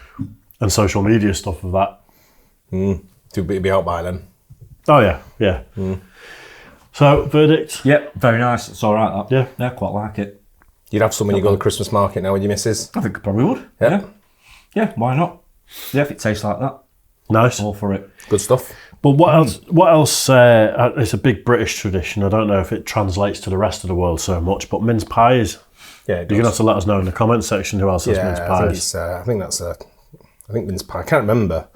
and social media stuff of that. It'll be out by then. Oh yeah, yeah. So verdict. Yep. Very nice. It's all right. That. Yeah. Yeah. Quite like it. You'd have some when you go to the Christmas market now with your missus. I think I probably would. Yeah. Yeah. Yeah. Why not? Yeah. If it tastes like that, Nice. all for it. Good stuff. But what else? What else? It's a big British tradition. I don't know if it translates to the rest of the world so much. But mince pies. Yeah, it You're gonna does. have to let us know in the comments section who else has mince I pies. think mince pie. I can't remember.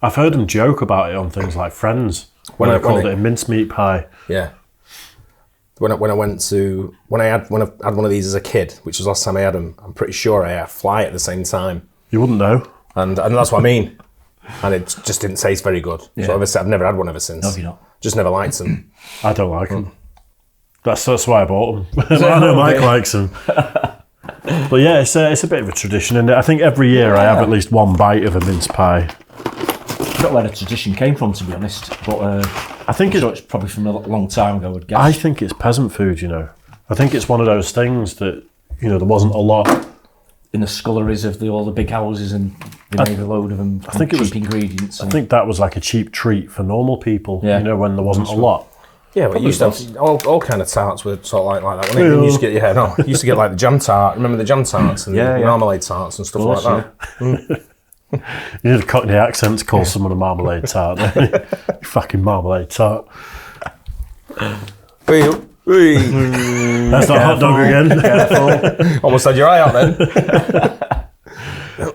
I've heard them joke about it on things like Friends when I called it a mincemeat pie. Yeah. When I had one of these as a kid, which was the last time I had them, I'm pretty sure I had fly at the same time, You wouldn't know. and that's what I mean. and it just didn't taste very good. Yeah. So obviously I've never had one ever since. No, have you not? Just never liked them. I don't like them. That's why I bought them. I know Mike likes them. But yeah, it's a bit of a tradition, and I think every year I have at least one bite of a mince pie. I don't know where the tradition came from, to be honest, but I think it's probably from a long time ago, I would guess. I think it's peasant food, you know. I think it's one of those things that, you know, there wasn't a lot. In the sculleries of all the big houses, and they made a load of them. I think it was cheap ingredients. I think that was like a cheap treat for normal people, Yeah. you know, when there wasn't a lot. Yeah, but you used to have all kind of tarts were sort of like that. When you used to get you used to get like the jam tart. Remember the jam tarts and the marmalade tarts and stuff like that. You need a Cockney accent to call someone a marmalade tart. You fucking marmalade tart. That's not hot dog again. Almost had your eye out then.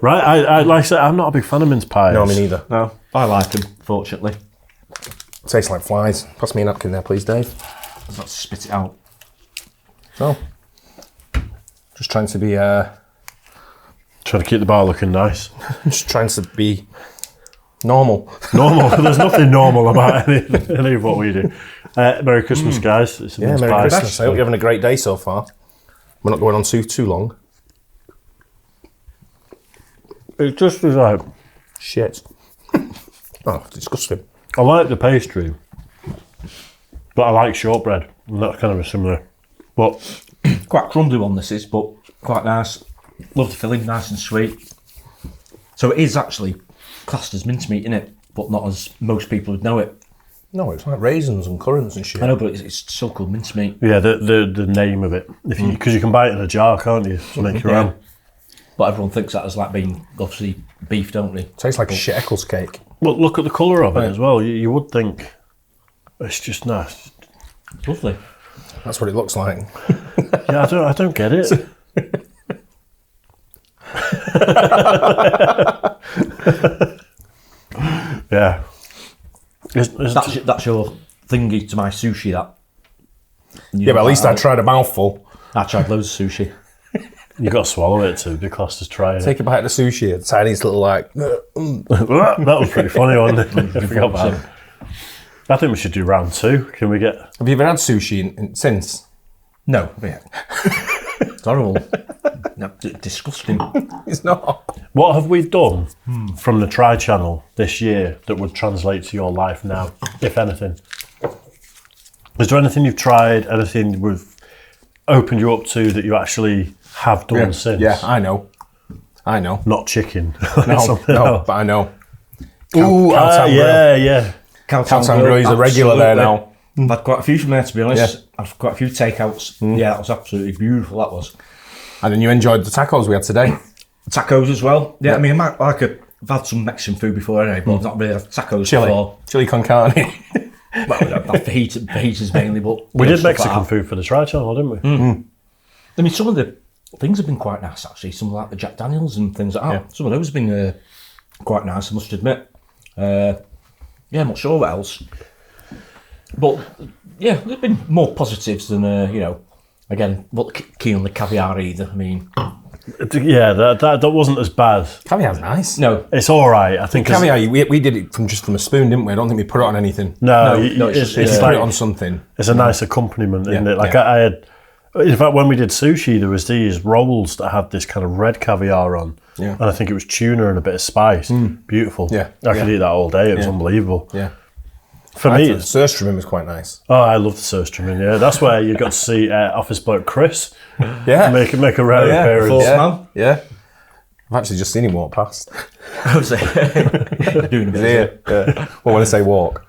Right, I like I said, I'm not a big fan of mince pies. No, me neither. No, I like them, fortunately. Tastes like flies. Pass me a napkin there, please, Dave. I've got to spit it out. No. Just trying to be Trying to keep the bar looking nice. just trying to be normal. Normal. There's nothing normal about any of what we do. Merry Christmas, guys. It's a mince Merry pie. Christmas. I hope you're having a great day so far. We're not going on too long. It just is like, Shit. Oh, disgusting. I like the pastry, but I like shortbread, and that's kind of a similar. But Quite crumbly one this is, but quite nice. Love the filling, nice and sweet. So it is actually classed as mincemeat, innit? But not as most people would know it. No, it's like raisins and currants and shit. I know, but it's still called mincemeat. yeah, the name of it, because you can buy it in a jar, can't you? To make your own. But everyone thinks that as like being obviously beef, don't they? Tastes like a shit Eccles cake. Well, look at the colour of it as well. You would think it's just nice. Lovely. That's what it looks like. Yeah, I don't get it. Yeah. That's your thingy to my sushi, that. Yeah, but at least I tried a mouthful. I tried loads of sushi. You got to swallow it to be classed as trying it. Take a bite of the sushi, a tiny little like. That was pretty funny, wasn't it? I forgot about it. I think we should do round 2. Can we get... Have you ever had sushi since? No, yeah. It's horrible. No, disgusting. It's not. What have we done from the Try channel this year that would translate to your life now, if anything? Is there anything you've tried, anything we've opened you up to that you actually have done since? Yeah, I know. Not chicken. No, Something else. but I know. Ooh, Cowtown Grill. yeah. Cowtown Grill is a regular there now. I've had quite a few from there, to be honest. Yeah. I've quite a few takeouts. Yeah, that was absolutely beautiful, that was. And then you enjoyed the tacos we had today. Tacos as well. Yeah, I mean, I've had some Mexican food before anyway, but I've not really had tacos before. Chili con carne. Well, fajitas mainly, but... We did stuff like Mexican that. food for the Try channel, didn't we? I mean, some of the things have been quite nice, actually. Some like the Jack Daniels and things like that. Yeah. Some of those have been quite nice, I must admit. Yeah, I'm not sure what else. But, yeah, there's been more positives than, again, not keen on the caviar either. I mean... Yeah, that wasn't as bad. Caviar's nice. No. It's all right, I think. Caviar, we did it from a spoon, didn't we? I don't think we put it on anything. No, it's it's Put like, it on something. it's a nice accompaniment, isn't it? Like yeah. I had, in fact, when we did sushi, there was these rolls that had this kind of red caviar on, Yeah. and I think it was tuna and a bit of spice. Beautiful. Yeah. I could eat that all day. It was unbelievable. Yeah. For me, it's, Surströmming was quite nice. I love the surströmming. Yeah, that's where you got to see Office bloke Chris Yeah. make a rare appearance. Fourth Yeah. man. Yeah. I've actually just seen him walk past. I was doing a bit of Yeah. Well, when I say walk.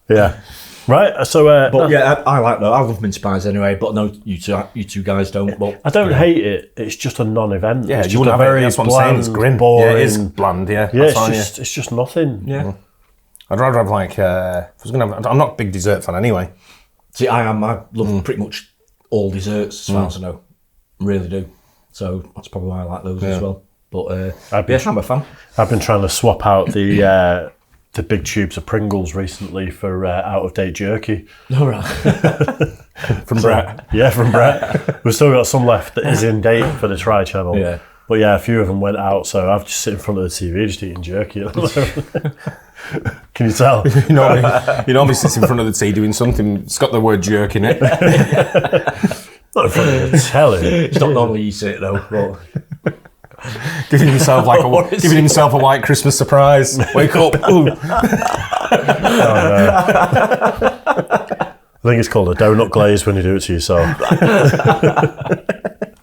Yeah. Right. So, But yeah, I like that. I love mince pies anyway. But no, you two guys don't. But I don't hate it. It's just a non-event. Yeah, it's you just wouldn't a have it. very That's what I'm bland, saying. It's grim. boring. Yeah, it is bland, yeah. Yeah, That's fine, it's just nothing. yeah. I'd rather have like, if I was going to have, I'm not a big dessert fan anyway. See, I am. I love pretty much all desserts as far as I know. Really do. So that's probably why I like those as well. But I'm a fan. I've been trying to swap out the big tubes of Pringles recently for out-of-date jerky. All right. From Brett. Yeah, from Brett. We've still got some left that is in date for the Try channel. Yeah. But yeah, a few of them went out, so I've just sit in front of the TV just eating jerky. Can you tell? You normally sits in front of the tea doing something. It's got the word jerk in it. Not in front of the telly. It's not normally you say it though. But... Giving himself a white Christmas surprise. Wake up! Ooh. I think it's called a donut glaze when you do it to yourself.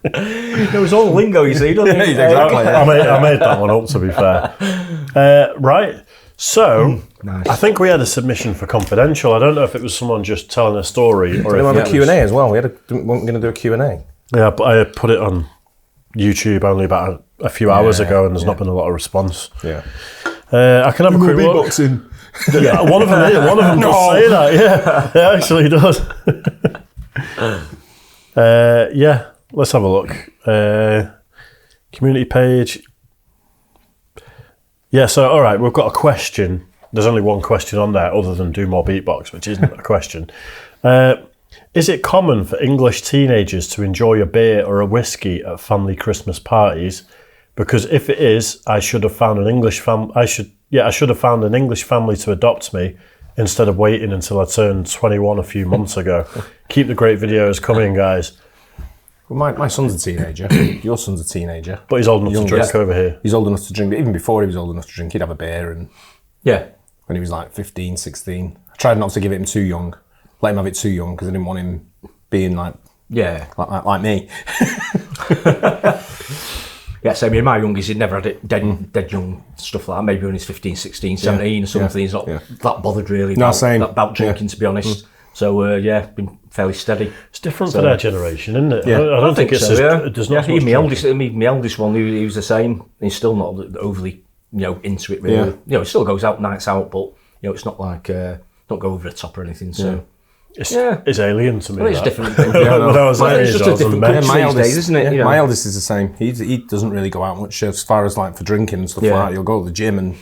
It was all lingo, you see, doesn't it? Exactly. I made that one up, to be fair. Right. So, Nice. I think we had a submission for confidential. I don't know if it was someone just telling a story or We if have it a Q&A was- as well. Weren't going to do a Q&A. Yeah, but I put it on YouTube only about a few hours ago, and there's not been a lot of response. Yeah. I can have a quick look. Yeah, one of them does say that. Yeah, it actually does. Yeah, let's have a look. Community page. Yeah, so all right, we've got a question. There's only one question on there, other than do more beatbox, which isn't a question. Is it common for English teenagers to enjoy a beer or a whiskey at family Christmas parties? Because if it is, I should have found an English I should have found an English family to adopt me instead of waiting until I turned 21 a few months ago. Keep the great videos coming, guys. Well, my son's a teenager. Your son's a teenager. But he's old enough to drink Youngest. over here. He's old enough to drink. But even before he was old enough to drink, he'd have a beer. And Yeah. when he was like 15, 16, I tried not to give it him too young. Let him have it too young because I didn't want him being like me. Yeah, so I mean, my youngest, he'd never had it dead young stuff like that. Maybe when he's 15, 16, 17 or something. He's not that bothered really about drinking, to be honest. So, been fairly steady. It's different for their generation, isn't it? Yeah. I don't think it's so, as, there's not as much even drinking. my eldest one, he was the same. He's still not overly, into it really. Yeah. He still goes out nights out, but it's not like not go over the top or anything. So It's alien to me. well, it's that. different. Thing. When I was that It's age, just I a was different amazed. culture these days, isn't it? My eldest is the same. He doesn't really go out much as far as like for drinking and stuff like that. He'll go to the gym and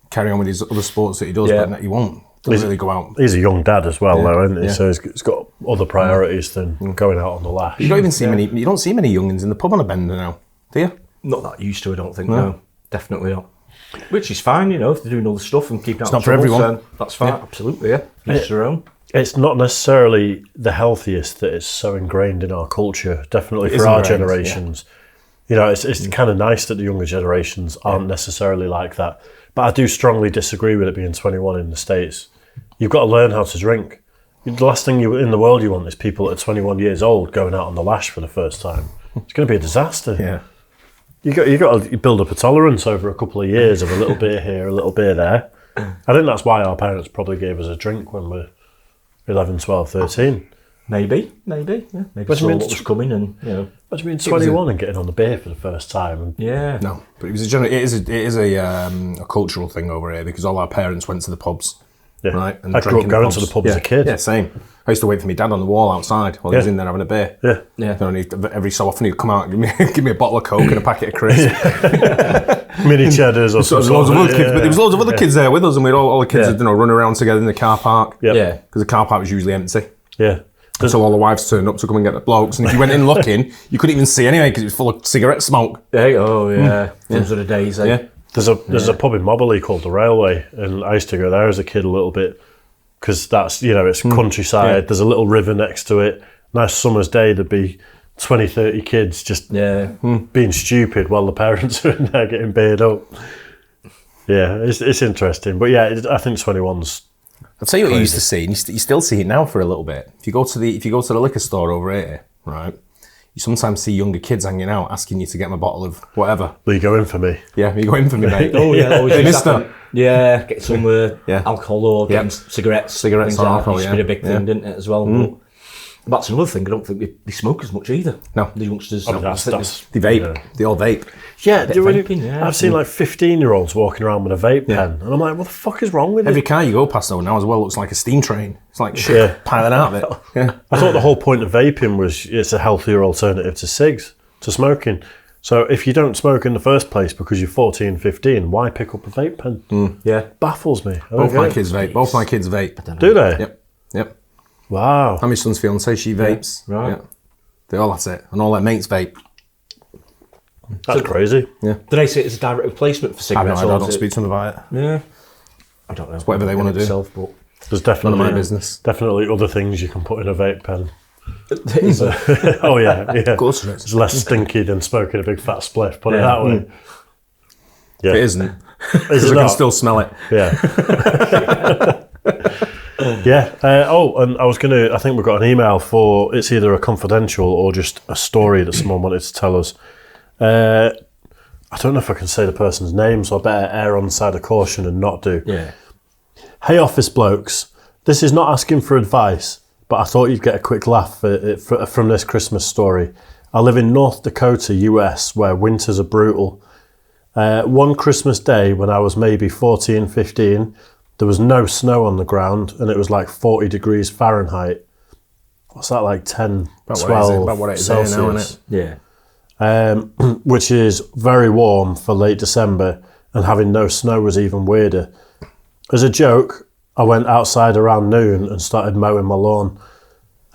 carry on with his other sports that he does, but he won't. Doesn't really go out. He's a young dad as well, though, isn't he? Yeah. So he's got other priorities than going out on the lash. You don't even see many. You don't see many youngins in the pub on a bender now, do you? Not that used to, I don't think. No, definitely not. Which is fine, if they're doing all the stuff and keeping out. It's not for everyone. So that's fine. Absolutely, yeah. Each their own. It's not necessarily the healthiest that is so ingrained in our culture, definitely It for is our ingrained, generations. It's kind of nice that the younger generations aren't necessarily like that. But I do strongly disagree with it being 21 in the States. You've got to learn how to drink. The last thing in the world you want is people that are 21 years old going out on the lash for the first time. It's going to be a disaster. Yeah. You got to build up a tolerance over a couple of years of a little beer here, a little beer there. I think that's why our parents probably gave us a drink when we're 11, 12, 13. Maybe. Yeah. Maybe What do you mean what was coming and, What do you mean 21 and getting on the beer for the first time? And Yeah. No, but it is a cultural thing over here because all our parents went to the pubs. Yeah. Right, and I grew drank up in going pubs. to the pub as a kid. Yeah, same. I used to wait for my dad on the wall outside while he was in there having a beer. Yeah. Yeah. Every so often he'd come out and give me a bottle of Coke and a packet of crisps. Mini cheddars or So there was something. loads of other kids, but there was loads of other kids there with us, and we'd all the kids would run around together in the car park. Yeah. Yeah. Because the car park was usually empty. Yeah. So all the wives turned up to come and get the blokes, and if you went in looking, you couldn't even see anyway because it was full of cigarette smoke. Hey, those are the days, eh? Yeah. There's a pub in Mobberley called the Railway, and I used to go there as a kid a little bit because that's, it's countryside. Yeah. There's a little river next to it. Nice summer's day, there'd be 20, 30 kids just being stupid while the parents are in there getting beard up. Yeah, it's interesting. But yeah, I think 21's... I'll tell you what you used to see, and you still see it now for a little bit. If you go to the liquor store over here, right, you sometimes see younger kids hanging out asking you to get them a bottle of whatever. Will you go in for me? Yeah, you go in for me, mate. Oh, yeah. Always Hey, used to mister. happen. Yeah, get some alcohol or getting cigarettes. Cigarettes things or like that. alcohol, Used to be yeah. a big thing, didn't it, as well? But that's another thing. I don't think they smoke as much either. No. The youngsters. That's They vape. They all vape. Yeah, Bit they're really, vaping, yeah. I've seen like 15-year-olds walking around with a vape pen, and I'm like, what the fuck is wrong with Every it? car you go past though now as well looks like a steam train. It's like shit Yeah. piling out of it. Yeah. I thought the whole point of vaping was it's a healthier alternative to cigs, to smoking. So if you don't smoke in the first place because you're 14, 15, why pick up a vape pen? Yeah. Baffles me. I don't Both get my it. kids vape. Both my kids vape. Do they? Yep. Wow. And my son's fiancée, she vapes. right. Yeah. They all, that's it. And all their mates vape. That's crazy. Yeah. Do they say it's a direct replacement for I cigarettes? don't speak to them about it. Yeah. I don't know. Whatever they want to do. Itself, but There's definitely None of my business. Definitely other things you can put in a vape pen. Is it? Oh yeah, yeah. Of course it is. It's less stinky than smoking a big fat spliff. Put it that way. Yeah, It isn't. Is it I can not? still smell it. Yeah. Yeah. And I think we've got an email for, it's either a confidential or just a story that someone wanted to tell us. I don't know if I can say the person's name, so I better err on the side of caution and not do. Yeah. Hey, office blokes. This is not asking for advice, but I thought you'd get a quick laugh from this Christmas story. I live in North Dakota, US, where winters are brutal. One Christmas day when I was maybe 14, 15, there was no snow on the ground and it was like 40 degrees Fahrenheit. What's that, like 10, 12 About what it is Celsius? here now, isn't Yeah. Which is very warm for late December, and having no snow was even weirder. As a joke, I went outside around noon and started mowing my lawn.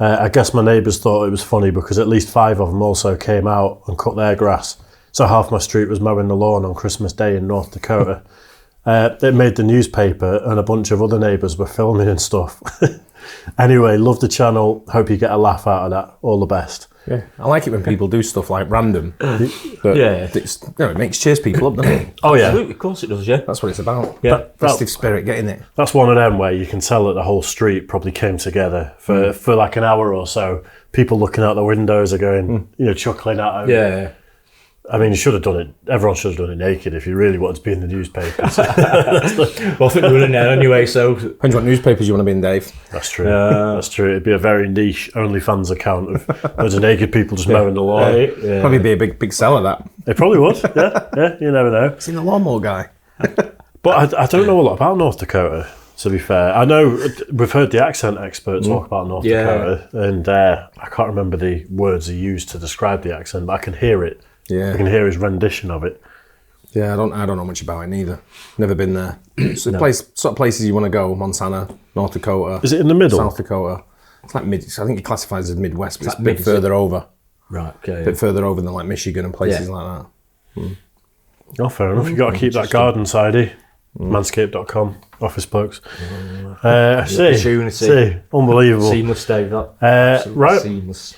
I guess my neighbours thought it was funny because at least 5 of them also came out and cut their grass. So half my street was mowing the lawn on Christmas Day in North Dakota. It made the newspaper and a bunch of other neighbours were filming and stuff. Anyway, love the channel. Hope you get a laugh out of that. All the best. Yeah, I like it when people do stuff like random. Yeah. It makes cheers people up, doesn't it? Oh yeah, Absolutely, of course it does, yeah. That's what it's about. Yeah. Festive spirit, getting it. that's one of them where you can tell that the whole street probably came together for like an hour or so. People looking out the windows are going, chuckling at them. Yeah. I mean, you should have done it. Everyone should have done it naked if you really wanted to be in the newspapers. Well, I think we're in there anyway, so... Depends what newspapers you want to be in, Dave. That's true. That's true. It'd be a very niche OnlyFans account of loads of naked people just mowing the lawn. Yeah. Probably be a big seller, that. It probably would. Yeah. You never know. Seen the lawnmower guy. But I don't know a lot about North Dakota, to be fair. I know we've heard the accent expert talk about North Dakota, and I can't remember the words he used to describe the accent, but I can hear it. Yeah. I can hear his rendition of it. Yeah, I don't know much about it neither. Never been there. So sort of places you want to go: Montana, North Dakota. Is it in the middle? South Dakota. It's like mid. I think it classifies as Midwest, but it's a mid, bit further over. Right, okay. A bit further over than like Michigan and places like that. Oh, fair enough. You've got to keep that garden sidey. Manscaped.com, office blokes. See, unbelievable. Seamless, Dave, that. Right. Seamless.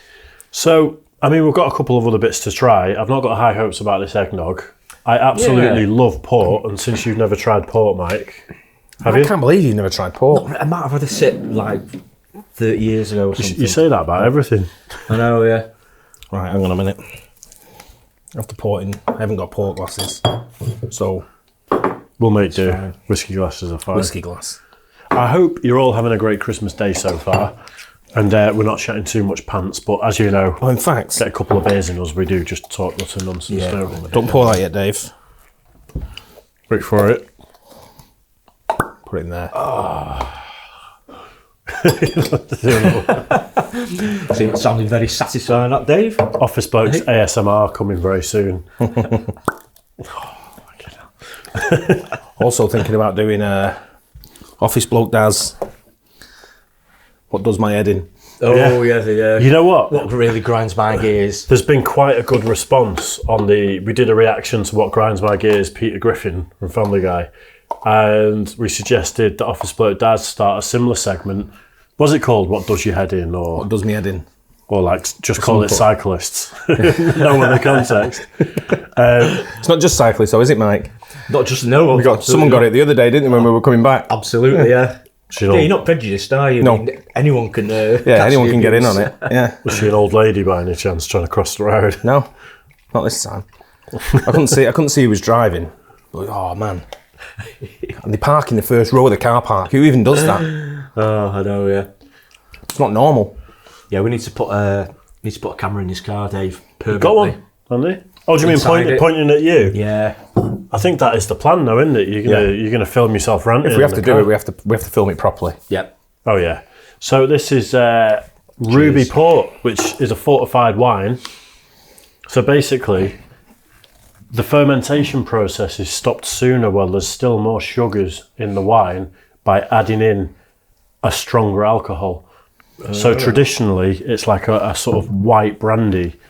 So, I mean, we've got a couple of other bits to try. I've not got high hopes about this eggnog. I absolutely love port, and since you've never tried port, Mike, have I you? can't believe you've never tried pork. I might have had a sip like 30 years ago or something. You say that about everything. I know, yeah. Right, hang on a minute. I have to pour it in. I haven't got pork glasses, so We'll make do. Whiskey glasses are fine. whiskey glass. I hope you're all having a great Christmas day so far, and we're not chatting too much pants, but as you know, Oh, in fact, get a couple of beers in us, we do just talk lots of nonsense. Yeah. Don't we? don't pour that yet, Dave. Wait for it. Put it in there. It sounded very satisfying, that, Dave. Office Blokes ASMR coming very soon. Also thinking about doing Office Bloke Does What Does My Head In. Oh, yeah. You know what? What really grinds my gears. There's been quite a good response on we did a reaction to What Grinds My Gears, Peter Griffin from Family Guy, and we suggested that Office Bloke Dads start a similar segment. Was it called What Does Your Head In? Or What Does Me Head In? Or like just call it cyclists. No other context. It's not just cyclists though, is it, Mike? Not just no. Someone got it the other day, didn't they, when we were coming back? Absolutely, yeah. She an You're not prejudiced, are you? No. I mean, anyone can. Yeah, anyone can get in on it. Yeah. Was she an old lady by any chance trying to cross the road? No, not this time. I couldn't see who was driving. But, oh man. And they park in the first row of the car park. Who even does that? Oh, I know, yeah. It's not normal. Yeah, we need to put a camera in his car, Dave. Permanently. Got one, haven't they? Oh, do you mean Inside it. pointing at you? Yeah. I think that is the plan, though, isn't it? You're gonna film yourself ranting. If we have in to the do car. it, we have to film it properly. Yep. Oh yeah. So this is Ruby Port, which is a fortified wine. So basically, the fermentation process is stopped sooner while there's still more sugars in the wine by adding in a stronger alcohol. So traditionally, it's like a sort of white brandy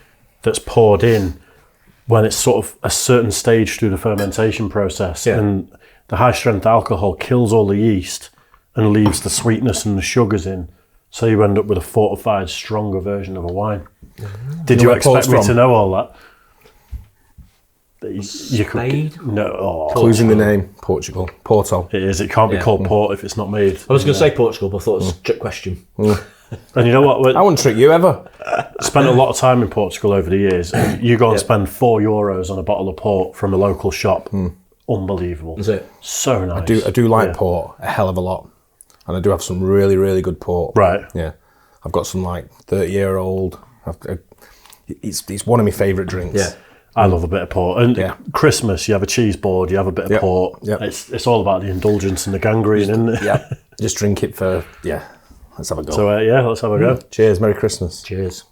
that's poured in when it's sort of a certain stage through the fermentation process, and the high strength alcohol kills all the yeast and leaves the sweetness and the sugars in. So you end up with a fortified, stronger version of a wine. Did you expect me to know all that? You could, no. Clues in the name. Portugal. Porto. It is. It can't be called port if it's not made. I was going to say Portugal, but I thought it was a trick question. And you know what? I wouldn't trick you ever. Spent a lot of time in Portugal over the years. And you go and spend €4 on a bottle of port from a local shop. Unbelievable. Is it? So nice. I do like port a hell of a lot. And I do have some really, really good port. Right. Yeah. I've got some like 30-year-old. It's one of my favourite drinks. Yeah. I love a bit of port. And Christmas, you have a cheese board, you have a bit of port. Yep. It's all about the indulgence and the gangrene, isn't it? Yeah. Just drink it for, let's have a go. So, let's have a go. Cheers. Merry Christmas. Cheers.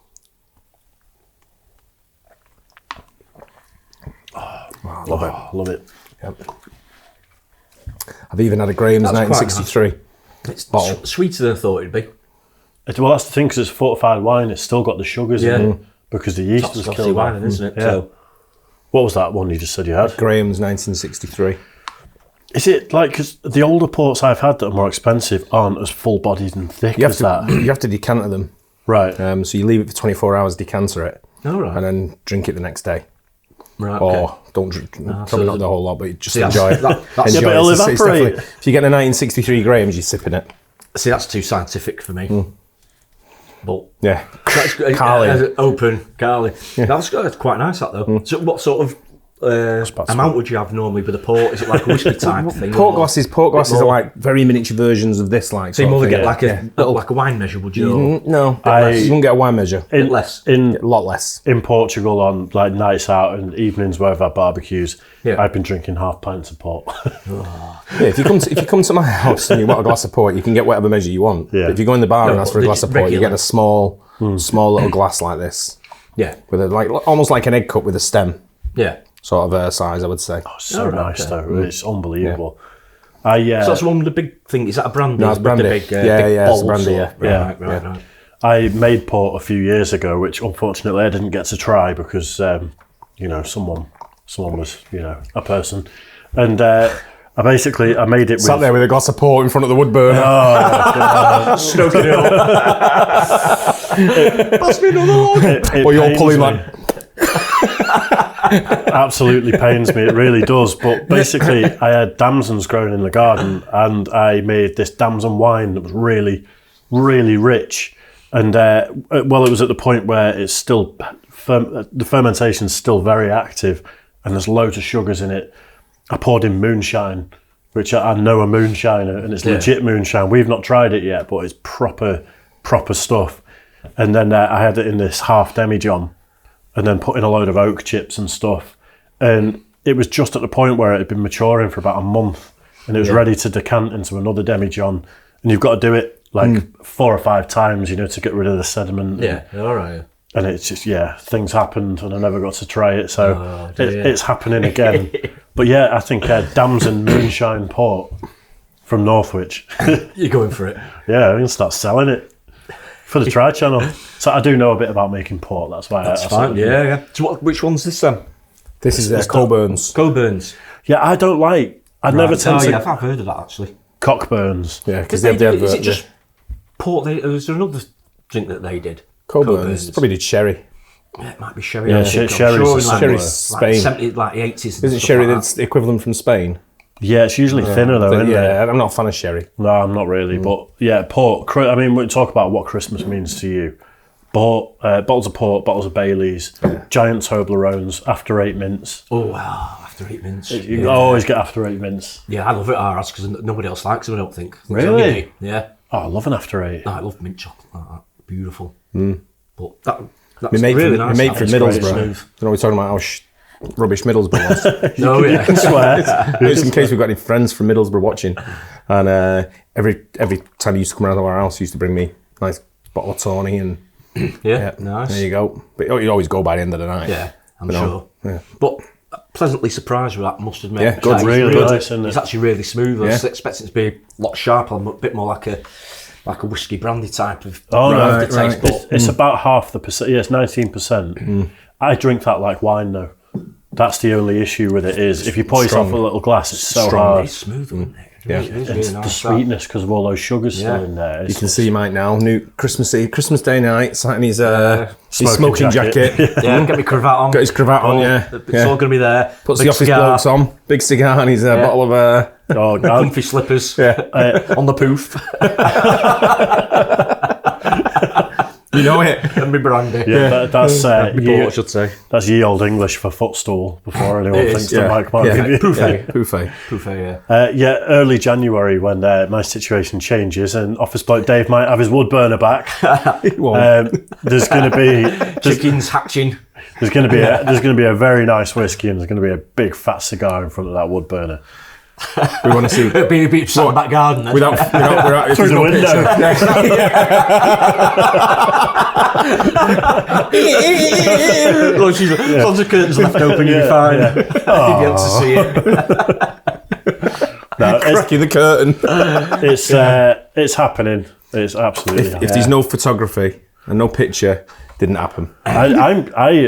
Love it. Yep. I've even had a Graham's 1963. It's sweeter than I thought it'd be. Well, that's the thing, because it's fortified wine, it's still got the sugars in it, because the yeast was killed. Wine, isn't it? Yeah. So. What was that one you just said you had? Graham's 1963. Is it like, because the older ports I've had that are more expensive aren't as full-bodied and thick as that? You have to decanter them. Right. So you leave it for 24 hours, decanter it, right. and then drink it the next day. Right, or don't drink, probably not the whole lot, but just See, enjoy it. That's Enjoy it'll it. evaporate. If you get a 1963 Graham's, you're sipping it. See, that's too scientific for me. But Yeah. that's good. Carly. Open, Carly. That's quite nice, that though. So, what sort of amount would you have normally with a port? Is it like a whiskey type thing? Port glasses are like very miniature versions of this. Like, So you sort more of get thing. like a wine measure, would you? No, less. you wouldn't get a wine measure. In, less. A In, lot less. in Portugal, on like nights out and evenings where I've had barbecues, I've been drinking half pints of port. Yeah, if you come to my house and you want a glass of port, you can get whatever measure you want. Yeah. But if you go in the bar and ask for a glass of port, you regular. get a small little glass like this, Yeah. with a almost like an egg cup with a stem, Yeah. sort of size, I would say. So nice though. It's unbelievable. So that's one of the big thing. Is that a brandy? No, it's brandy. With the big, Yeah, big it's bowls brandy, or- yeah. Right. I made port a few years ago, which unfortunately I didn't get to try because, someone was, a person. And I made it Sat with... there with a glass of port in front of the wood burner. Stoking it up. Pass me another log. Or you're pulling like... Absolutely pains me, it really does. But basically, I had damsons growing in the garden, and I made this damson wine that was really, really rich. And it was at the point where it's still the fermentation's still very active, and there's loads of sugars in it. I poured in moonshine, which I know a moonshiner, and it's legit moonshine. We've not tried it yet, but it's proper stuff. And then I had it in this half demijohn, and then put in a load of oak chips and stuff. And it was just at the point where it had been maturing for about a month, and it was ready to decant into another demijohn. And you've got to do it like 4 or 5 times, to get rid of the sediment. Yeah, all right. And it's just, things happened and I never got to try it. So it's happening again. But I think Damson Moonshine Port from Northwich. You're going for it. Yeah, I'm going to start selling it for the Try Channel. So I do know a bit about making port. That's why That's fine. Yeah. So which one's this then? This is Coburn's. Coburn's. Yeah, I don't like... I never tend to... I've heard of that actually. Cockburns. Yeah, because they have the advert. Is it just port? Was there another drink that they did? Coburn's. Probably did sherry. Yeah, it might be sherry. Yeah, sherry's Sherry's Spain. 70s, like the 80s. Isn't sherry the equivalent from Spain? Yeah, it's usually thinner though, isn't it? Yeah, I'm not a fan of sherry. No, I'm not really. But port. I mean, we talk about what Christmas means to you. Bottles of port, bottles of Baileys, giant Toblerones, after 8 mints. Oh, wow, after 8 mints. You always get after 8 mints. Yeah, I love it, RS, because nobody else likes them, I don't think. Really? Yeah. Oh, I love an after 8. No, I love mint chocolate like that. Beautiful. But that's My mate really from, nice. my mate from It's great, Middlesbrough. smooth. You know, we're talking about how rubbish Middlesbrough was. Oh, yeah. Swear. Just in case we've got any friends from Middlesbrough watching. And every time he used to come around to our house, he used to bring me a nice bottle of tawny and Nice. there you go. But you'd always go by the end of the night. Yeah, I'm You know, sure. yeah. But pleasantly surprised with that, must admit. Yeah, good, It's really nice, isn't it? It's actually really smooth. I was Yeah. expecting it to be a lot sharper, a bit more like a whiskey brandy type of Right, taste. But It's about half the percent. Yeah, it's 19%. I drink that like wine though. That's the only issue with it is if you pour yourself a little glass, it's so hard. It's smooth, isn't it? Yeah. It's It's the sweetness because of all those sugars still in there. You can see Mike now, new Christmas Day night, sat in his smoking jacket. Yeah, get my cravat on. Got his cravat on, yeah. It's all going to be there. Puts Big the office cigar, blokes on, big cigar and his bottle of... Oh, comfy slippers on the poof. you know it. And my brandy. Yeah, that's I should say. that's ye old English for footstool before anyone It is, thinks that Mike might give you. Poufet. Buffet, yeah. Yeah, early January when my situation changes and Office Bloke Dave might have his wood burner back. There's going to be Chickens hatching. there's going to be a very nice whiskey and there's going to be a big fat cigar in front of that wood burner. We want to see... It'd be a bit sat in the back garden. Then. without if Through there's the no window. picture. As long as the curtains left open, you'll be fine. You'll be able to see it. No, Cracking the curtain. it's happening. It's absolutely If there's no photography and no picture, didn't happen. I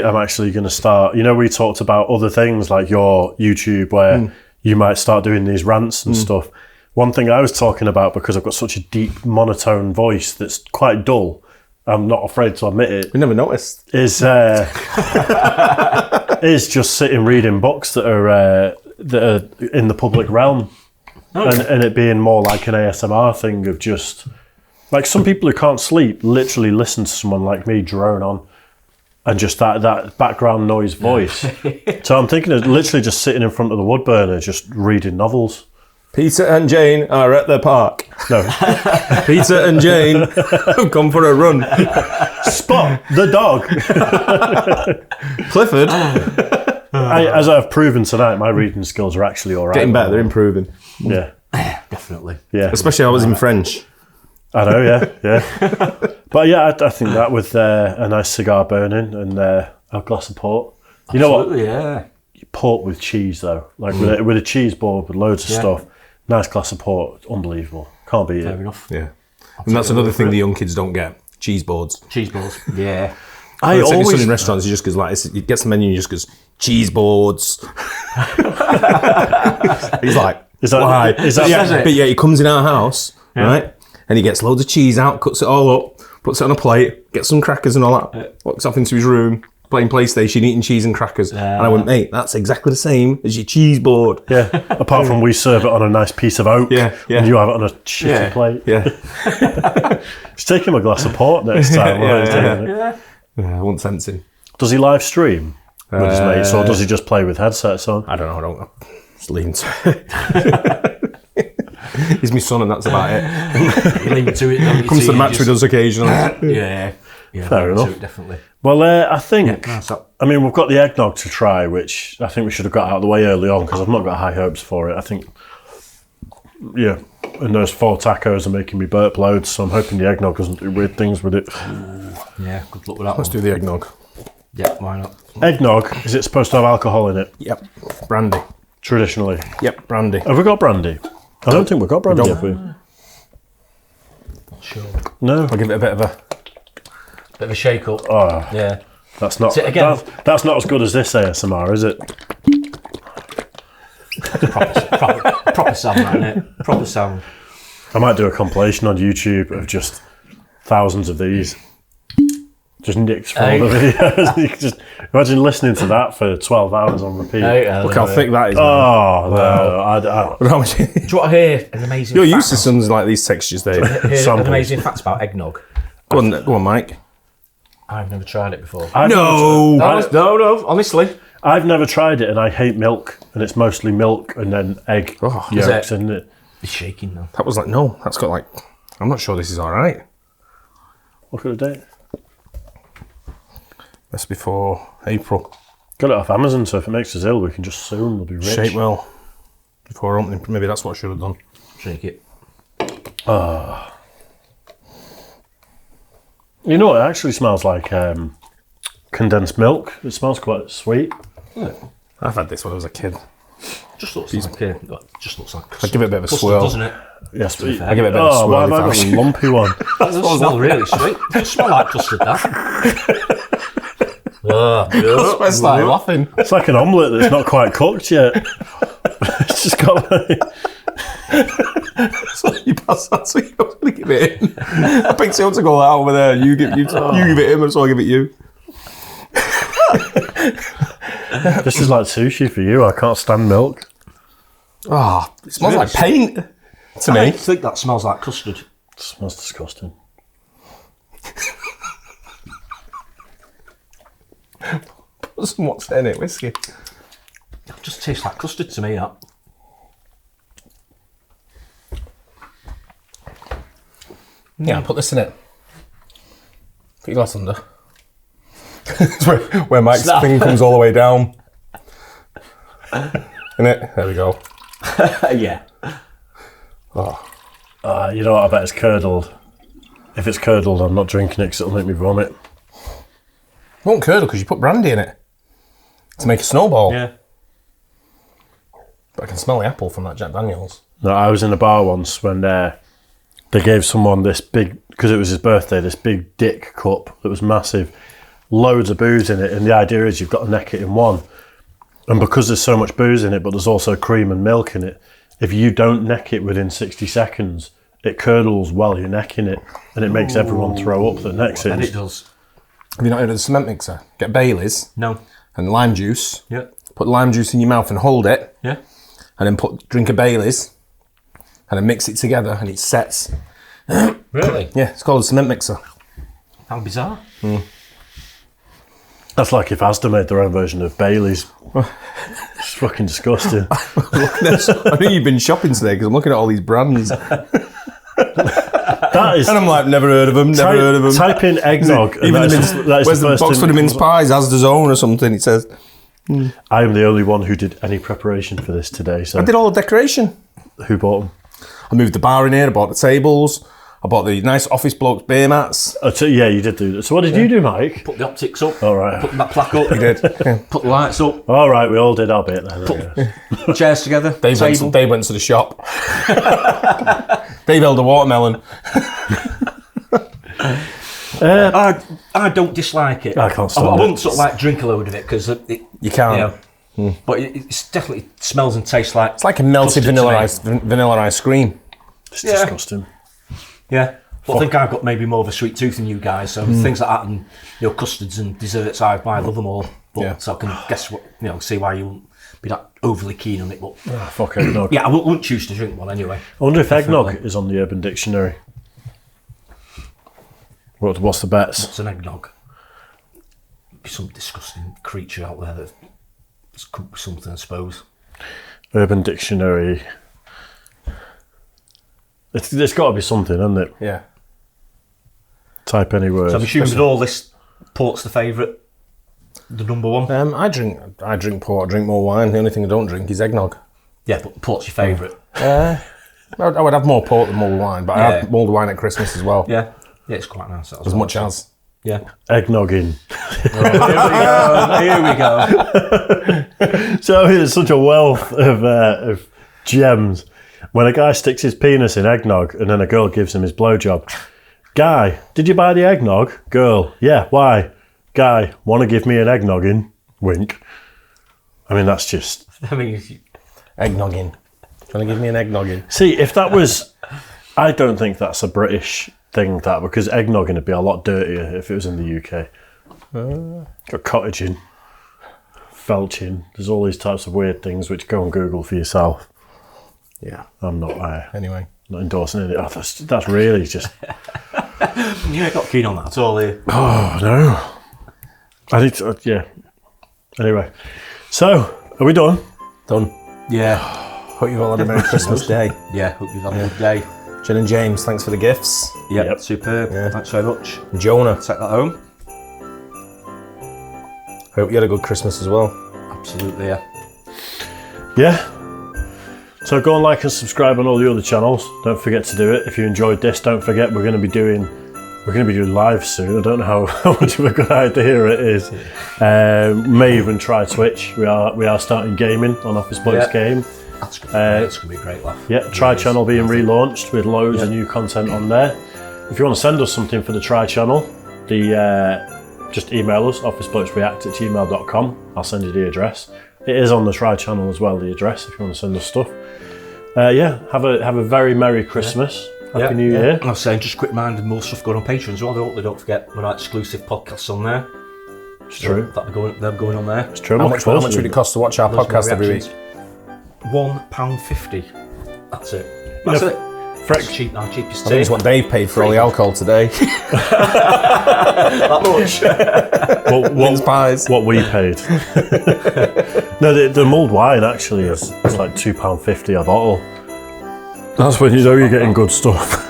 am actually going to start. You know, we talked about other things like your YouTube where you might start doing these rants and stuff. One thing I was talking about, because I've got such a deep monotone voice that's quite dull, I'm not afraid to admit it, We never noticed. is just sitting reading books that are in the public realm. And it being more like an ASMR thing of just... Like some people who can't sleep literally listen to someone like me drone on. And just that background noise voice. So I'm thinking of literally just sitting in front of the wood burner, just reading novels. Peter and Jane are at the park. No. Peter and Jane have come for a run. Spot the dog. Clifford, As I've proven tonight, my reading skills are actually all right. getting better, they're improving. Yeah. Definitely. Yeah. Especially I was in French. I know, yeah. But yeah, I think that with a nice cigar burning and a glass of port. You know what? Absolutely, yeah. Port with cheese, though. Like with a cheese board with loads of stuff. Nice glass of port. Unbelievable. Can't beat Fair it. enough. Yeah. And that's another thing the young kids don't get. Cheese boards. Cheese balls. Yeah. I It's always... in restaurants, he just goes like, he gets the menu and he just goes, cheese boards. He's like, Is that- why? is that- But yeah, he comes in our house, right? And he gets loads of cheese out, cuts it all up, puts it on a plate, gets some crackers and all that, walks off into his room, playing PlayStation, eating cheese and crackers. And I went, mate, that's exactly the same as your cheese board. Yeah, apart from we serve it on a nice piece of oak. Yeah, yeah. And you have it on a shitty plate. Yeah. Just take him a glass of port next time. while he's doing it. I won't sense him. Does he live stream with his mates or does he just play with headsets on? I don't know. Just lean to it. He's my son and that's about it. You leave it to it. Don't you? Comes to the match with us occasionally. Yeah. Fair leave it to enough. it, definitely. Well, I think, that's up. I mean, we've got the eggnog to try, which I think we should have got out of the way early on because I've not got high hopes for it. I think, yeah, and those 4 tacos are making me burp loads, so I'm hoping the eggnog doesn't do weird things with it. Yeah, good luck with that Let's one. do the eggnog. Yeah, why not? Eggnog, is it supposed to have alcohol in it, Yep. Brandy. traditionally? Yep, brandy. Have we got brandy? I don't think we've got brandy, have we? Not sure. No. I'll give it a bit of a... Bit of a shake up. Oh, Yeah. that's not, it again. that's not as good as this ASMR, is it? Proper sound, isn't it? Proper sound. I might do a compilation on YouTube of just thousands of these. Just nicks from all the videos. You can just imagine listening to that for 12 hours on repeat. Look how thick that is. man. Oh, no. How much- Do you want to hear an amazing You're fact? used to some like these textures, Dave. Hear an samples. amazing facts about eggnog. Go on, Mike. I've never tried it before. No! No, honestly. I've never tried it and I hate milk. And it's mostly milk and then egg Oh, is yolks, it? isn't it? It's shaking now. That was like, no, that's got like... I'm not sure this is all right. Look at the date. That's before April. Got it off Amazon, so if it makes us ill, we can just sue them. We'll be rich. Shape well. Before opening, maybe that's what I should have done. Shake it. You know, it actually smells like condensed milk. It smells quite sweet. I've had this when I was a kid. Just looks like just looks like I'd give it a bit of a custard, swirl. doesn't it? Yes, but I give it a bit of a oh, swirl. why have if I I got was a you. lumpy one? It doesn't smell really sweet. It doesn't smell like custard, that. I started laughing. It's like an omelette that's not quite cooked yet. It's just got like... So you pass that, so you're going to give it him. I picked it up to go that over there. You give it him, and so I give it you. This is like sushi for you. I can't stand milk. Ah, it smells like paint to me. I think that smells like custard. It smells disgusting. Put some what's in it, whiskey. It just tastes like custard to me, that. Yeah, put this in it. Put your glass under. It's where Mike's thing comes all the way down. In it? There we go. Yeah. You know what? I bet it's curdled. If it's curdled, I'm not drinking it because it'll make me vomit. It won't curdle because you put brandy in it to make a snowball. Yeah. But I can smell the apple from that Jack Daniels. No, I was in a bar once when they gave someone this big, because it was his birthday, this big dick cup that was massive, loads of booze in it, and the idea is you've got to neck it in one. And because there's so much booze in it, but there's also cream and milk in it, if you don't neck it within 60 seconds, it curdles while you're necking it, and it makes everyone throw up that necks And it. it does. Have you not heard of the cement mixer? Get Baileys No. and lime juice. Yeah. Put lime juice in your mouth and hold it, Yeah. and then drink a Baileys, and then mix it together, and it sets. Really? Yeah, it's called a cement mixer. How bizarre. That's like if Asda made their own version of Bailey's. It's fucking disgusting. I know you've been shopping today because I'm looking at all these brands. That is... And I'm like, never heard of them, never heard of them. Type in eggnog. and Even that the is- mince, that is where's the first box thing for the that mince comes up. pies, Asda's own or something, it says. I am the only one who did any preparation for this today. So I did all the decoration. who bought them? I moved the bar in here, I bought the tables, I bought the nice Office Blokes beer mats. Yeah, you did do that. So what did you do, Mike? Put the optics up. All right. Put that plaque up. You did. Put the lights up. All right, we all did our bit then. Chairs together. Dave table. went to the shop. Dave held a watermelon. I don't dislike it. I can't stand I it. wouldn't sort of like drink a load of it because You can't. You know, but it's definitely smells and tastes like. It's like a melted custard to vanilla me. ice cream. It's Yeah. disgusting. Yeah. But I think I've got maybe more of a sweet tooth than you guys. So things like that and custards and desserts, I love them all. But, Yeah. So I can guess what see why you wouldn't be that overly keen on it. But Fuck eggnog. yeah, I wouldn't choose to drink one anyway. I wonder if eggnog is on the Urban Dictionary. What's the bets? It's an eggnog. Be some disgusting creature out there that's cooked with something, I suppose. Urban Dictionary. It's got to be something, hasn't it? Yeah. Type any word. So I'm assuming with all this, port's the favourite, the number one. I drink port, I drink more wine. The only thing I don't drink is eggnog. Yeah, but port's your favourite. I would have more port than mulled wine, but I Yeah. have mulled wine at Christmas as well. Yeah, it's quite nice. As much as. Yeah. Eggnogging. Here we go. So there's such a wealth of gems. When a guy sticks his penis in eggnog and then a girl gives him his blowjob. Guy, did you buy the eggnog? Girl, yeah, why? Guy, want to give me an eggnogging? Wink. I mean, that's just... I mean, Eggnogging. Trying to give me an eggnogging. See, if that was... I don't think that's a British thing, that, because eggnogging would be a lot dirtier if it was in the UK. Got cottaging, felching. There's all these types of weird things which go on Google for yourself. Yeah. I'm not Anyway. not endorsing it. Oh, that's really just... yeah, not keen on that at all here. Oh, no. I need to... yeah. Anyway. So, are we done? Done. Yeah, Hope you've all had a Merry Christmas day. yeah. Hope you've had a good day. Jen and James, thanks for the gifts. Yeah, Yep. superb. Yeah. Thanks very much. And Jonah, Take that home. hope you had a good Christmas as well. Absolutely, yeah. Yeah. So go and like and subscribe on all the other channels. Don't forget to do it. If you enjoyed this, don't forget we're going to be doing live soon. I don't know how much of a good idea it is. May even try Twitch. We are starting gaming on Office Blokes Yeah. Game. That's going to be a great laugh. Yeah, Try channel being relaunched with loads of new content on there. If you want to send us something for the Try channel, the just email us, officeblokesreact@gmail.com. I'll send you the address. It is on the Try channel as well, the address, if you want to send us stuff. Have a very Merry Christmas. Happy New Year. I was saying, just a quick reminder, more stuff going on Patreon as well. Don't forget, we're exclusive podcasts on there. It's true. They're going on there. It's true. How much would it cost to watch our podcast every week? £1.50. That's it. That's it. That's cheap. Our cheapest I think it's what Dave paid for all the alcohol today. That much. Mince pies. What we paid. No, the mulled wine actually is like £2.50 a bottle. That's when you know you're getting good stuff.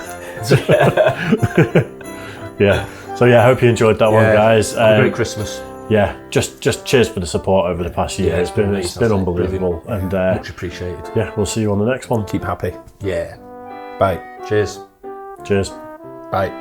Yeah. So I hope you enjoyed that one, guys. Have a great Christmas. Yeah, just cheers for the support over the past year. Yeah, it's been unbelievable, and much appreciated. Yeah, we'll see you on the next one. Keep happy. Yeah. Bye. Cheers. Cheers. Bye.